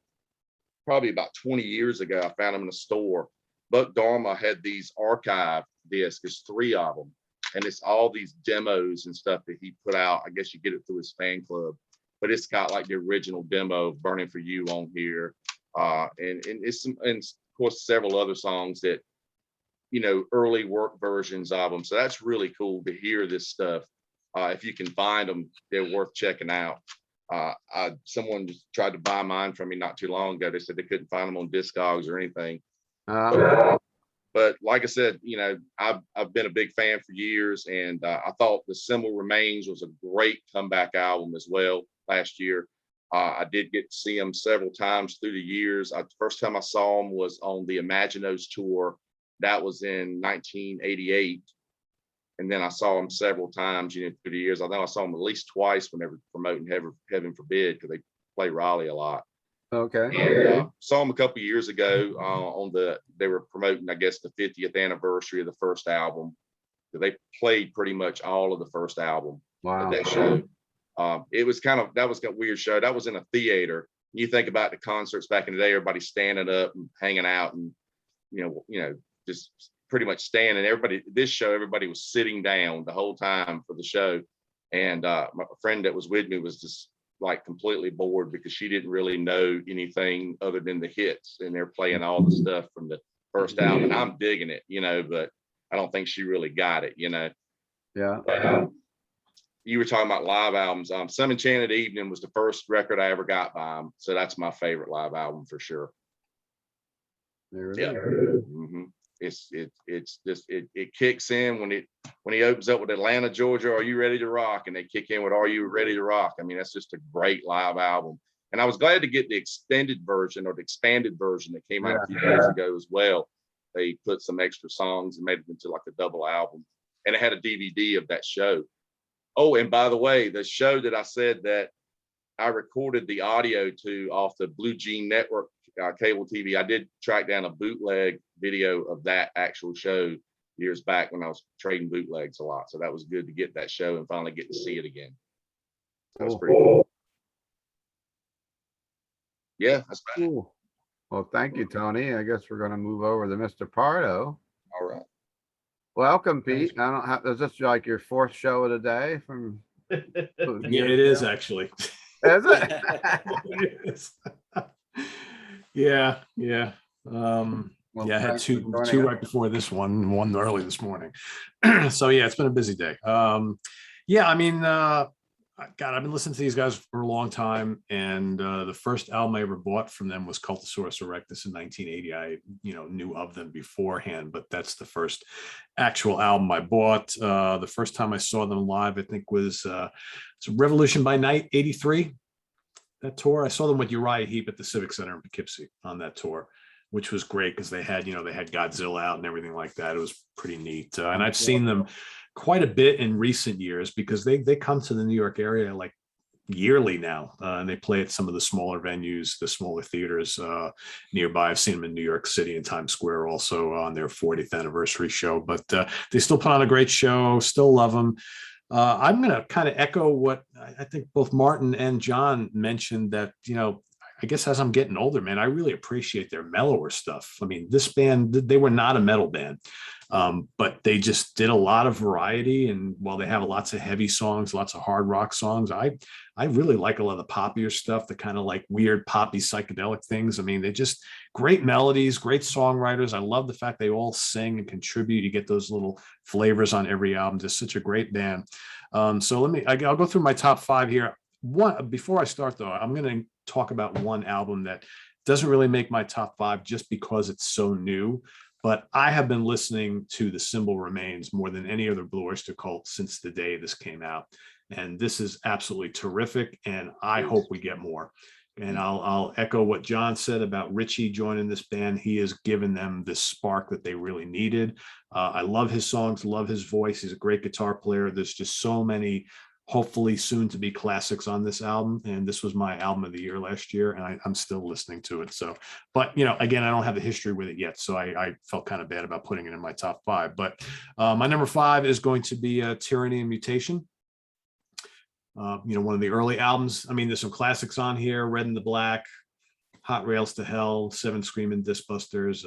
probably about 20 years ago. I found them in a store. Buck Dharma had these archive discs. There's 3 of them. And it's all these demos and stuff that he put out. I guess you get it through his fan club. But it's got like the original demo of Burning for You on here. And it's some, and of course, several other songs that, you know, early work versions of them. So that's really cool to hear this stuff. If you can find them, they're worth checking out. Someone just tried to buy mine from me not too long ago. They said they couldn't find them on Discogs or anything. But like I said, you know, I've been a big fan for years, and I thought The Symbol Remains was a great comeback album as well last year. I did get to see them several times through the years. The first time I saw them was on the Imaginos tour. That was in 1988. And then I saw them several times, you know, through the years. I know I saw them at least twice when they were promoting Heaven Forbid, because they play Raleigh a lot. Okay. And saw them a couple of years ago they were promoting, I guess, the 50th anniversary of the first album. They played pretty much all of the first album at that show. It was that was a weird show. That was in a theater. You think about the concerts back in the day, everybody standing up and hanging out, and you know, just pretty much standing. This show, everybody was sitting down the whole time for the show. And my friend that was with me was just like completely bored because she didn't really know anything other than the hits, and they're playing all the stuff from the first album. And I'm digging it, you know, but I don't think she really got it, you know. Yeah. But, you were talking about live albums. Some Enchanted Evening was the first record I ever got by him, so that's my favorite live album for sure. There it Yeah. is. Mm-hmm. It's just it kicks in when he opens up with Atlanta, Georgia, Are You Ready to Rock? And they kick in with Are You Ready to Rock? I mean, that's just a great live album. And I was glad to get the extended version, or the expanded version that came out a few years ago as well. They put some extra songs and made it into like a double album. And it had a DVD of that show. Oh, and by the way, the show that I said that I recorded the audio to off the Blue Jean Network cable TV, I did track down a bootleg video of that actual show years back when I was trading bootlegs a lot. So that was good to get that show and finally get to see it again. That was pretty cool. Yeah, that's right. Cool. Well, thank you, Tony. I guess we're going to move over to Mr. Pardo. All right. Welcome, Pete. I don't have, is this like your 4th show of the day from? Yeah, it is actually. Is it? It is. Yeah. Well, Yeah, I had thanks for two joining us. right before this one early this morning. So yeah, it's been a busy day. Yeah, I mean, God, I've been listening to these guys for a long time, and the first album I ever bought from them was Cultosaurus Erectus in 1980. I, knew of them beforehand, but that's the first actual album I bought. The first time I saw them live, I think was Revolution by Night '83. That tour, I saw them with Uriah Heep at the Civic Center in Poughkeepsie on that tour, which was great because they had Godzilla out and everything like that. It was pretty neat, and I've seen them quite a bit in recent years because they come to the New York area like yearly now, and they play at some of the smaller venues, the smaller theaters nearby. I've seen them in New York City and Times Square also on their 40th anniversary show, but they still put on a great show. Still love them. I'm going to kind of echo what I think both Martin and John mentioned, that I guess as I'm getting older, man, I really appreciate their mellower stuff. I mean, this band, they were not a metal band, but they just did a lot of variety. And while they have lots of heavy songs, lots of hard rock songs, I really like a lot of the poppier stuff, the kind of like weird poppy psychedelic things. I mean, they just great melodies, great songwriters. I love the fact they all sing and contribute. You get those little flavors on every album. Just such a great band. So I'll go through my top 5 here. Before I start though, I'm going to talk about one album that doesn't really make my top 5 just because it's so new, but I have been listening to The Symbol Remains more than any other Blue Oyster Cult since the day this came out. And this is absolutely terrific, and I hope we get more. And I'll echo what John said about Richie joining this band. He has given them this spark that they really needed. I love his songs, love his voice. He's a great guitar player. There's just so many hopefully soon to be classics on this album. And this was my album of the year last year, and I'm still listening to it. So, but again, I don't have the history with it yet. So I felt kind of bad about putting it in my top 5, but my number 5 is going to be Tyranny and Mutation. One of the early albums. I mean, there's some classics on here: Red and the Black, Hot Rails to Hell, Seven Screaming Disc Busters,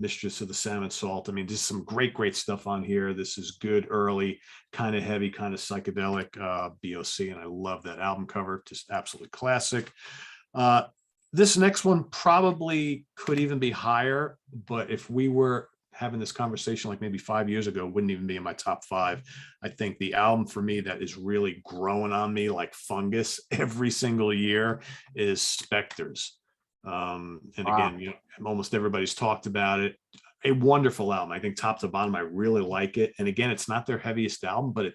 Mistress of the Salmon Salt. I mean, just some great stuff on here. This is good, early, kind of heavy, kind of psychedelic BOC, and I love that album cover. Just absolutely classic. This next one probably could even be higher, but if we were having this conversation like maybe 5 years ago, wouldn't even be in my top 5. I think the album for me that is really growing on me like fungus every single year is Specters. And again, almost everybody's talked about it. A wonderful album. I think top to bottom, I really like it. And again, it's not their heaviest album, but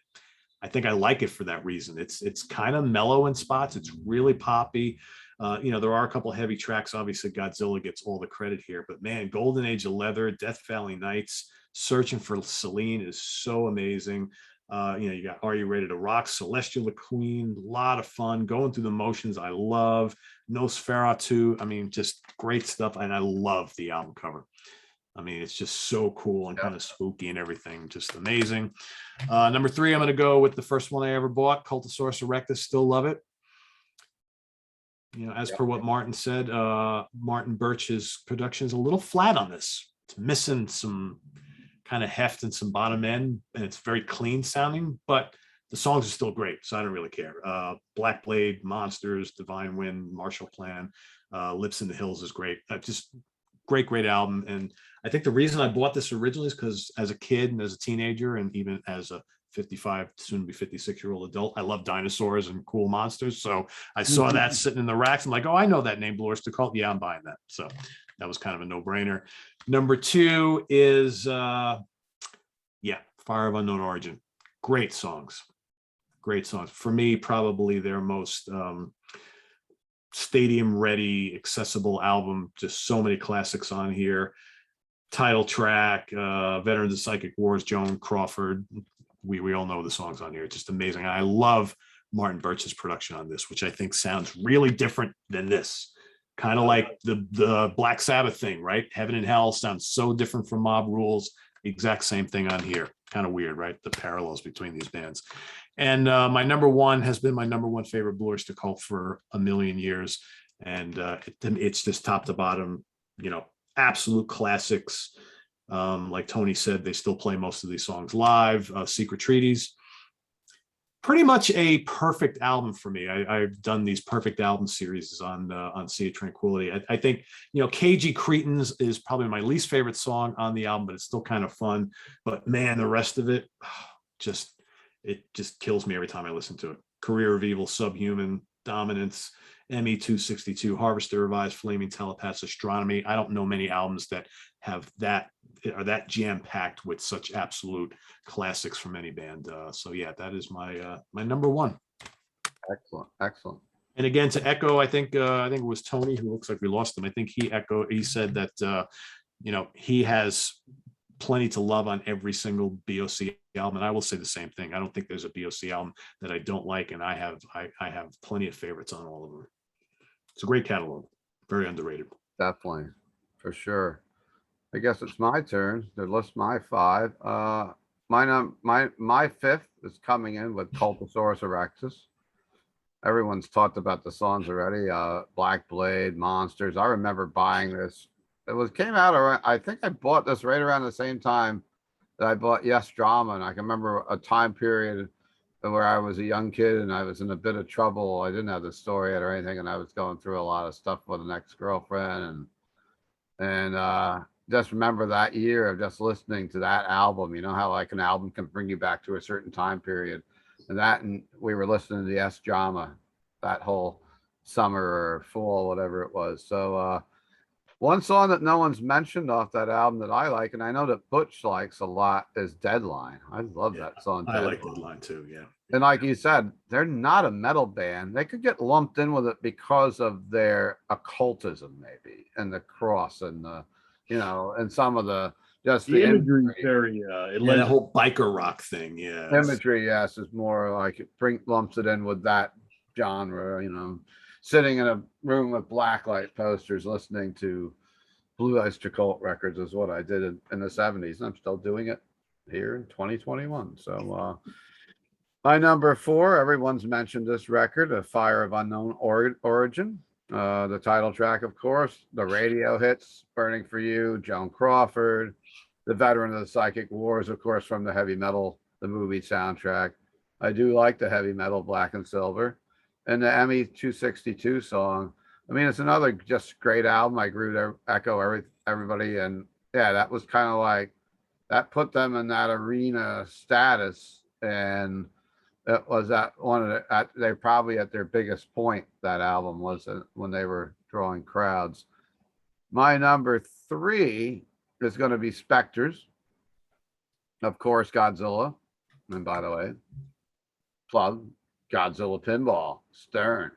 I think I like it for that reason. It's kind of mellow in spots. It's really poppy. There are a couple of heavy tracks. Obviously, Godzilla gets all the credit here, but man, Golden Age of Leather, Death Valley Nights, Searching for Celine is so amazing. You got Are You Ready to Rock, Celestial Queen, a lot of fun, Going Through the Motions. I love Nosferatu. I mean, just great stuff. And I love the album cover. I mean, it's just so cool and kind of spooky and everything. Just amazing. Number 3, I'm going to go with the first one I ever bought, Cultosaurus Erectus. Still love it. As per what Martin said, Martin Birch's production is a little flat on this. It's missing some kind of heft and some bottom end, and it's very clean sounding, but the songs are still great, so I don't really care. Black Blade, Monsters, Divine Wind, Marshall Plan, Lips in the Hills is great. Just great album. And I think the reason I bought this originally is because as a kid and as a teenager, and even as a 55, soon to be 56-year-old adult, I love dinosaurs and cool monsters. So I saw that sitting in the racks. I'm like, oh, I know that name, Blue Oyster Cult. Yeah, I'm buying that. So that was kind of a no-brainer. Number 2 is, Fire of Unknown Origin. Great songs. For me, probably their most stadium-ready, accessible album. Just so many classics on here. Title track, Veterans of Psychic Wars, Joan, Crawford. We all know the songs on here. It's just amazing. I love Martin Birch's production on this, which I think sounds really different than this. Kind of like the Black Sabbath thing, right? Heaven and Hell sounds so different from Mob Rules. Exact same thing on here. Kind of weird, right? The parallels between these bands. And my number 1 has been my number 1 favorite Blue Oyster Cult for a million years. And it's just top to bottom, absolute classics. Like Tony said, they still play most of these songs live. Secret Treaties, pretty much a perfect album for me. I've done these perfect album series on Sea of Tranquility. I think KG Cretins is probably my least favorite song on the album, but it's still kind of fun. But man, the rest of it, just it just kills me every time I listen to it. Career of Evil, Subhuman, Dominance, ME262, Harvester Revised, Flaming Telepaths, Astronomy. I don't know many albums that have that, are that jam packed with such absolute classics from any band. So yeah, that is my my number one. Excellent, excellent. And again, to echo, I think it was Tony, who looks like we lost him. I think he said that you know, he has plenty to love on every single BOC album, and I will say the same thing. I don't think there's a BOC album that I don't like, and I have plenty of favorites on all of them. It's a great catalog, very underrated. Definitely, for sure. I guess it's my turn to list my five. My fifth is coming in with Cultosaurus Erectus. Everyone's talked about the songs already. Black Blade, Monsters. I remember buying this. Came out around, I think I bought this right around the same time that I bought Yes Drama. And I can remember a time period where I was a young kid and I was in a bit of trouble. I didn't have the story yet or anything, and I was going through a lot of stuff with an ex-girlfriend, and just remember that year of just listening to that album. You know how like an album can bring you back to a certain time period, and we were listening to the Yes Drama that whole summer or fall, whatever it was. So one song that no one's mentioned off that album that I like, and I know that Butch likes a lot, is Deadline. I love that song. I like Deadline too, yeah. And like you said, they're not a metal band. They could get lumped in with it because of their occultism, maybe, and the cross, and the, you know, and some of the just The imagery is very Yeah, that whole biker rock thing, yeah. imagery, yes, is more like it lumps it in with that genre. You know, sitting in a room with blacklight posters, listening to Blue Oyster Cult records is what I did in the 70s. And I'm still doing it here in 2021. So my number four, everyone's mentioned this record, A Fire of Unknown Origin. The title track, of course, the radio hits, Burning for You, Joan Crawford, the veteran of the Psychic Wars, of course, from the heavy metal, the movie soundtrack. I do like the heavy metal Black and Silver. And the ME262 song. I mean, it's another just great album. I agree with Echo, everybody. And yeah, that was kind of like, that put them in that arena status. And it was that one of the, they probably at their biggest point, that album was when they were drawing crowds. My number three is going to be Specters. Of course, Godzilla. And by the way, plug Godzilla Pinball, Stern,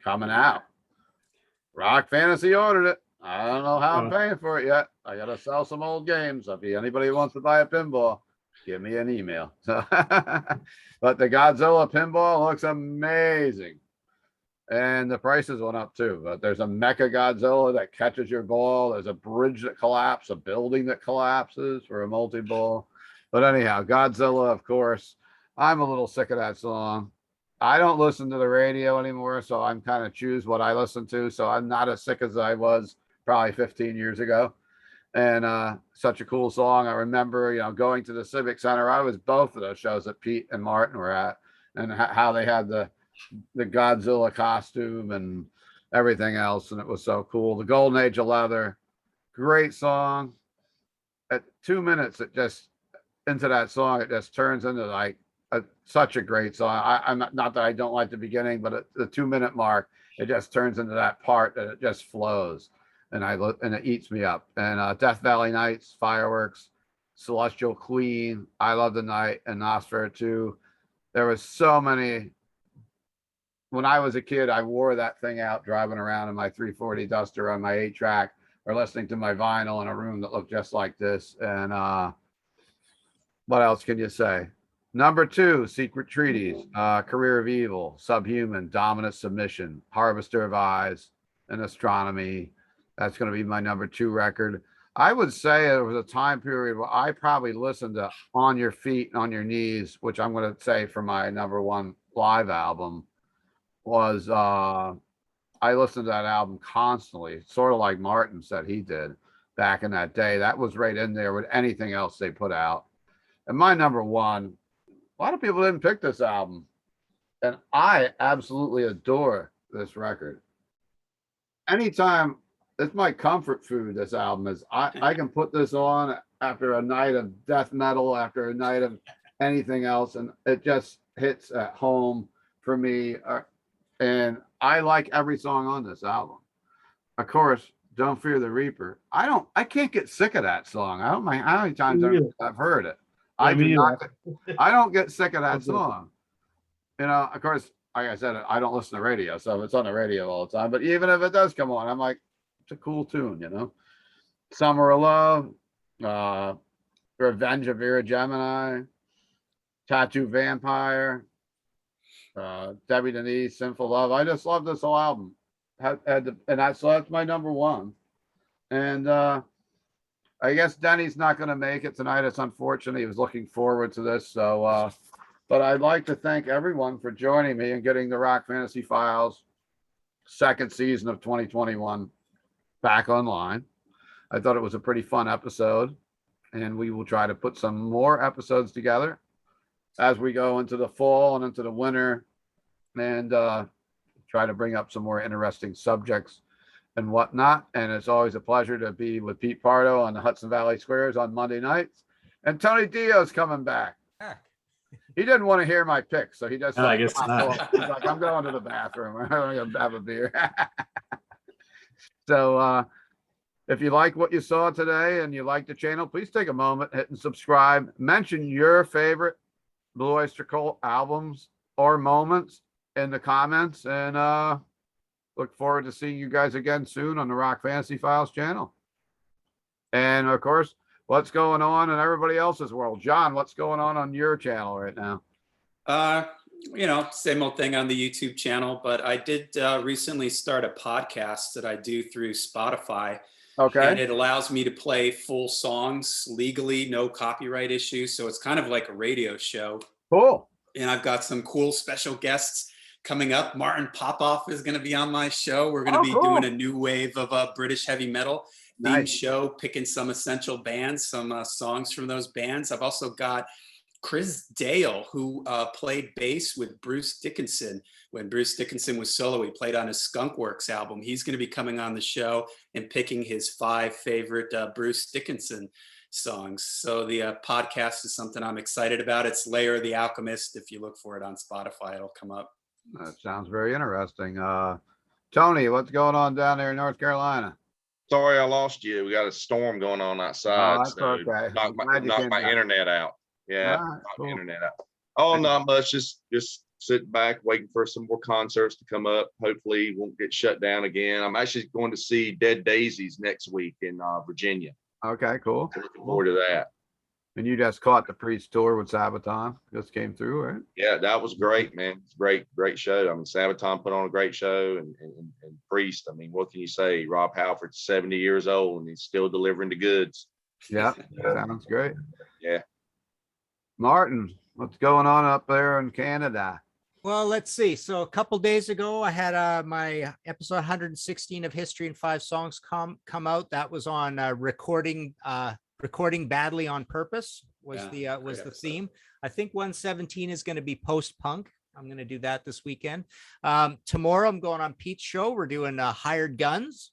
coming out. Rock Fantasy ordered it. I don't know how I'm paying for it yet. I got to sell some old games. If anybody wants to buy a pinball, give me an email. But the Godzilla pinball looks amazing. And the prices went up too. But there's a Mecha Godzilla that catches your ball. There's a bridge that collapses, a building that collapses for a multi-ball. But anyhow, Godzilla, of course. I'm a little sick of that song. I don't listen to the radio anymore, so I'm kind of choose what I listen to. So I'm not as sick as I was probably 15 years ago. And such a cool song. I remember, you know, going to the Civic Center. I was both of those shows that Pete and Martin were at, and how they had the Godzilla costume and everything else, and it was so cool. The Golden Age of Leather, great song. At 2 minutes, it just into that song, it just turns into like such a great song. I'm not that I don't like the beginning, but at the 2 minute mark, it just turns into that part that it just flows, and it eats me up. And Death Valley Nights, Fireworks, Celestial Queen, I Love the Night, and Nosferatu. There was so many. When I was a kid, I wore that thing out driving around in my 340 Duster on my 8-track, or listening to my vinyl in a room that looked just like this. And what else can you say? Number two, Secret Treaties, Career of Evil, Subhuman, Dominant Submission, Harvester of Eyes, and Astronomy. That's going to be my number two record. I would say there was a time period where I probably listened to On Your Feet and On Your Knees, which I'm going to say for my number one live album, was I listened to that album constantly, sort of like Martin said he did back in that day. That was right in there with anything else they put out. And my number one, a lot of people didn't pick this album, and I absolutely adore this record. Anytime, it's my comfort food, this album is. I can put this on after a night of death metal, after a night of anything else, and it just hits at home for me. And I like every song on this album. Of course, Don't Fear the Reaper. I can't get sick of that song. I don't mind how many times Me either. I've heard it. Yeah, I do me not. either. I don't get sick of that Okay. song. You know, of course, like I said, I don't listen to radio, so it's on the radio all the time. But even if it does come on, I'm like, it's a cool tune, you know. Summer of Love, Revenge of Vera Gemini, Tattoo Vampire, Debbie Denise, Sinful Love. I just love this whole album. And that's my number one. And I guess Denny's not going to make it tonight. It's unfortunate. He was looking forward to this. So, but I'd like to thank everyone for joining me and getting the Rock Fantasy Files second season of 2021 back online. I thought it was a pretty fun episode, and we will try to put some more episodes together as we go into the fall and into the winter, and try to bring up some more interesting subjects and whatnot. And it's always a pleasure to be with Pete Pardo on the Hudson Valley Squares on Monday nights. And Tony Dio's coming back. He didn't want to hear my picks, so he just No, I guess not. he's like, I'm going to the bathroom. I'm going to have a beer. So if you like what you saw today and you like the channel, please take a moment, hit and subscribe. Mention your favorite Blue Oyster Cult albums or moments in the comments, and look forward to seeing you guys again soon on the Rock Fantasy Files channel. And of course, what's going on in everybody else's world? John, what's going on your channel right now? You know, same old thing on the YouTube channel, but I did recently start a podcast that I do through Spotify. Okay. And it allows me to play full songs legally, no copyright issues. So it's kind of like a radio show. Cool. And I've got some cool special guests coming up. Martin Popoff is going to be on my show. We're going to be cool. doing a new wave of British heavy metal themed show, picking some essential bands, some songs from those bands. I've also got Chris Dale, who played bass with Bruce Dickinson. When Bruce Dickinson was solo, he played on his Skunkworks album. He's going to be coming on the show and picking his 5 favorite Bruce Dickinson songs. So the podcast is something I'm excited about. It's Lair the Alchemist. If you look for it on Spotify, it'll come up. That sounds very interesting. Tony, what's going on down there in North Carolina? Sorry, I lost you. We got a storm going on outside. That's okay. Knocked I'm glad you came my back. internet out. Yeah, All right, knocked cool. my internet out. Oh, not much. Just sitting back, waiting for some more concerts to come up. Hopefully, won't get shut down again. I'm actually going to see Dead Daisies next week in Virginia. Okay, cool. So looking forward to that. And you just caught the Priest tour with Sabaton. Just came through, right? Yeah, that was great, man. It's great show. I mean, Sabaton put on a great show, and Priest. I mean, what can you say? Rob Halford's 70 years old and he's still delivering the goods. Yeah, sounds great. Yeah. Martin, what's going on up there in Canada? Well, let's see. So a couple days ago, I had my episode 116 of History in 5 Songs come out. That was on recording badly on purpose was the theme. I think 117 is going to be post-punk. I'm going to do that this weekend. Tomorrow I'm going on Pete's show. We're doing Hired Guns.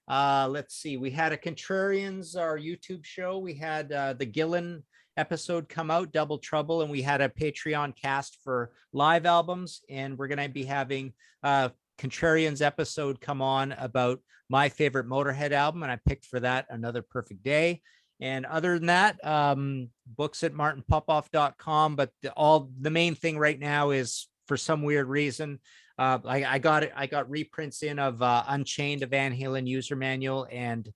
Let's see. We had a Contrarians, our YouTube show. We had the Gillen episode come out, Double Trouble, and we had a Patreon cast for live albums. And we're going to be having Contrarians episode come on about my favorite Motorhead album. And I picked for that Another Perfect Day. And other than that, books at martinpopoff.com. But the main thing right now is, for some weird reason, I got reprints in of Unchained, a Van Halen user manual, and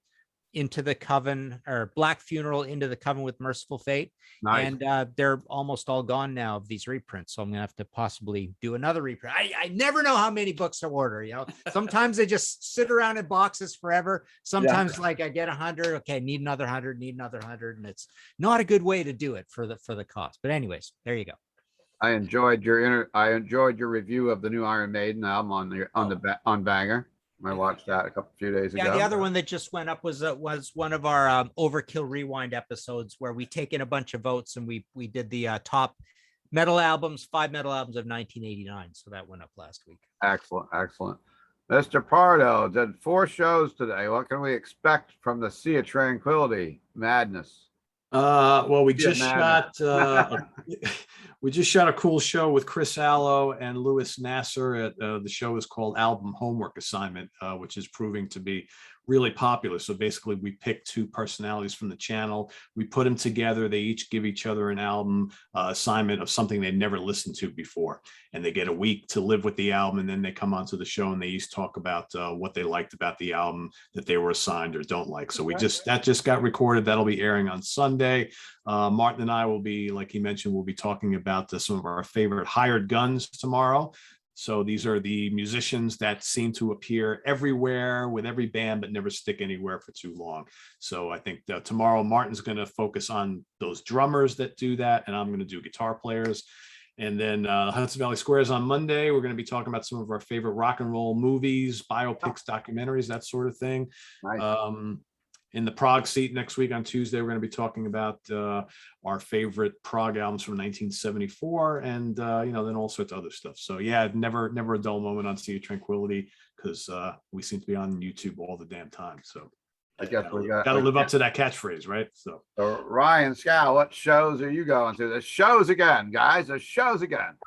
Into the Coven, or Black Funeral, Into the Coven with Merciful Fate. Nice. And they're almost all gone now of these reprints. So I'm gonna have to possibly do another reprint. I never know how many books to order. You know, sometimes they just sit around in boxes forever. Sometimes like I get 100. Okay, need another 100, need another 100. And it's not a good way to do it for the cost. But anyways, there you go. I enjoyed your review of the new Iron Maiden album on Banger. I watched that a few days ago. Yeah, the other one that just went up was one of our Overkill Rewind episodes where we take in a bunch of votes and we did the top metal albums, 5 metal albums of 1989. So that went up last week. Excellent. Mr. Pardo did 4 shows today. What can we expect from the Sea of Tranquility Madness? Well, we Be a just madness. shot we just shot a cool show with Chris Allo and Louis Nasser. At the show is called Album Homework Assignment, which is proving to be really popular. So basically, we pick two personalities from the channel, we put them together. They each give each other an album assignment of something they never listened to before, and they get a week to live with the album. And then they come onto the show and they each talk about what they liked about the album that they were assigned or don't like. So that just got recorded. That'll be airing on Sunday. Martin and I will be, like he mentioned, we'll be talking about some of our favorite hired guns tomorrow. So these are the musicians that seem to appear everywhere with every band, but never stick anywhere for too long. So I think tomorrow Martin's going to focus on those drummers that do that, and I'm going to do guitar players. And then Hudson Valley Squares on Monday, we're going to be talking about some of our favorite rock and roll movies, biopics, documentaries, that sort of thing. Nice. In the prog seat next week on Tuesday, we're going to be talking about our favorite prog albums from 1974, and then all sorts of other stuff. So yeah, never a dull moment on Sea of Tranquility, because we seem to be on YouTube all the damn time. So I guess we got to live up to that catchphrase, right? So Ryan Scow, what shows are you going to? The shows again, guys. The shows again.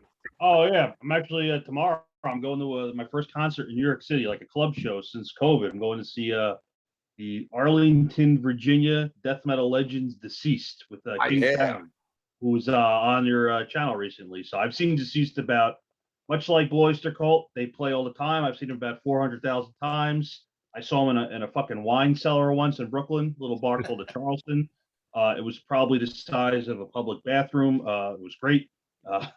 Oh yeah, I'm actually tomorrow. I'm going to my first concert in New York City, like a club show since COVID. I'm going to see the Arlington, Virginia death metal legends Deceased with King Pound, who was on your channel recently. So I've seen Deceased about, much like Blue Oyster Cult, they play all the time. I've seen them about 400,000 times. I saw them in a fucking wine cellar once in Brooklyn, a little bar called the Charleston. It was probably the size of a public bathroom. It was great. But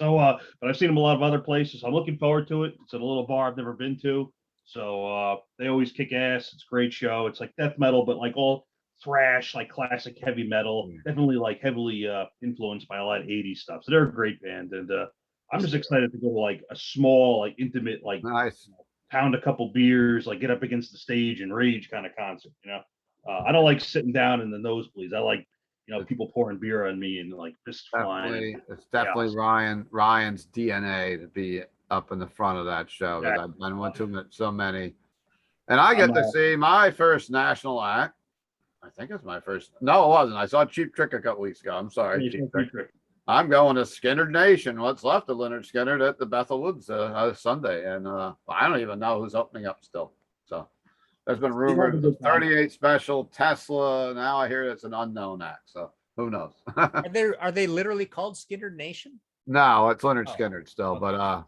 I've seen them a lot of other places. I'm looking forward to it. It's at a little bar I've never been to. So they always kick ass. It's a great show. It's like death metal, but like all thrash, like classic heavy metal. Definitely like heavily influenced by a lot of 80s stuff. So they're a great band, and I'm just excited to go to like a small, like intimate, like Nice. Pound a couple beers, like get up against the stage and rage kind of concert. I don't like sitting down in the nosebleeds. I like people pouring beer on me and like just flying. It's definitely Ryan's DNA to be up in the front of that show. Exactly. I've been to so many, and I get to see my first national act. I think it's my first. No, it wasn't. I saw Cheap Trick a couple weeks ago. I'm sorry. Cheap Trick. I'm going to Skinnerd Nation. What's left of Leonard Skinnerd at the Bethel Woods Sunday, and I don't even know who's opening up still. So there's been rumored 38 Special, Tesla. Now I hear it's an unknown act. So who knows? Are they literally called Skinnerd Nation? No, it's Leonard Skinnerd still, but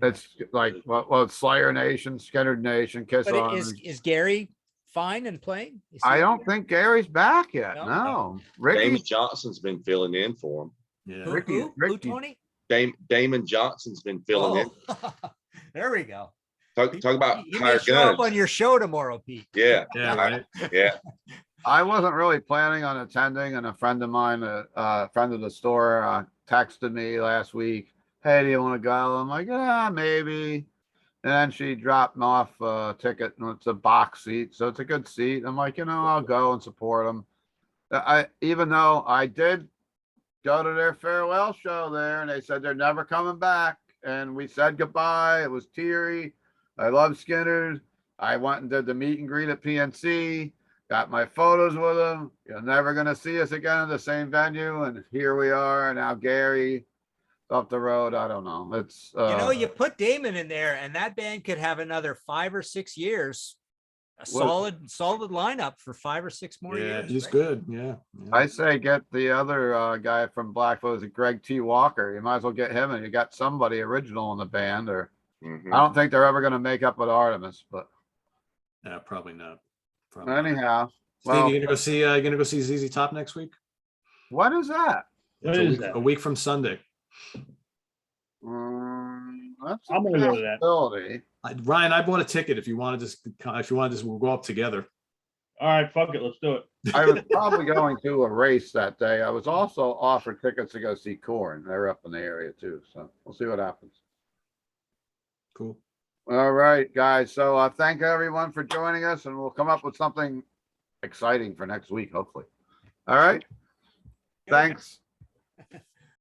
it's like it's Slayer Nation, Skinnerd Nation, Kiss But on. is Gary fine and playing? I don't think Gary's back yet. No. Damon Johnson's been filling in for him. Yeah. Ricky, Who, Tony? Damon Johnson's been filling in. There we go. Talk about You may hired show up guns. on your show tomorrow, Pete. Yeah. Yeah, right. Yeah. I wasn't really planning on attending, and a friend of mine, a friend of the store, texted me last week, "Hey, do you want to go?" I'm like, "Yeah, maybe." And then she dropped me off a ticket, and it's a box seat, so it's a good seat. I'm like, I'll go and support them. Even though I did go to their farewell show there, and they said they're never coming back, and we said goodbye. It was teary. I love Skinnerd. I went and did the meet and greet at PNC. Got my photos with them. You're never gonna see us again in the same venue, and here we are now. Gary up the road. I don't know. It's you put Damon in there, and that band could have another 5 or 6 years. A solid lineup for 5 or 6 more years. He's good. Yeah. I say get the other guy from Blackfoot, Greg T. Walker. You might as well get him, and you got somebody original in the band. Or I don't think they're ever going to make up with Artemis, but probably not. Anyhow, Steve, you gonna go see ZZ Top next week? What is that? A week from Sunday. That's I'm gonna go to that. possibility. Ryan, I bought a ticket. If you want to just, we'll go up together. All right, fuck it, let's do it. I was probably going to a race that day. I was also offered tickets to go see Korn. They're up in the area too, so we'll see what happens. Cool. All right, guys. So thank everyone for joining us, and we'll come up with something exciting for next week, hopefully. All right. Thanks.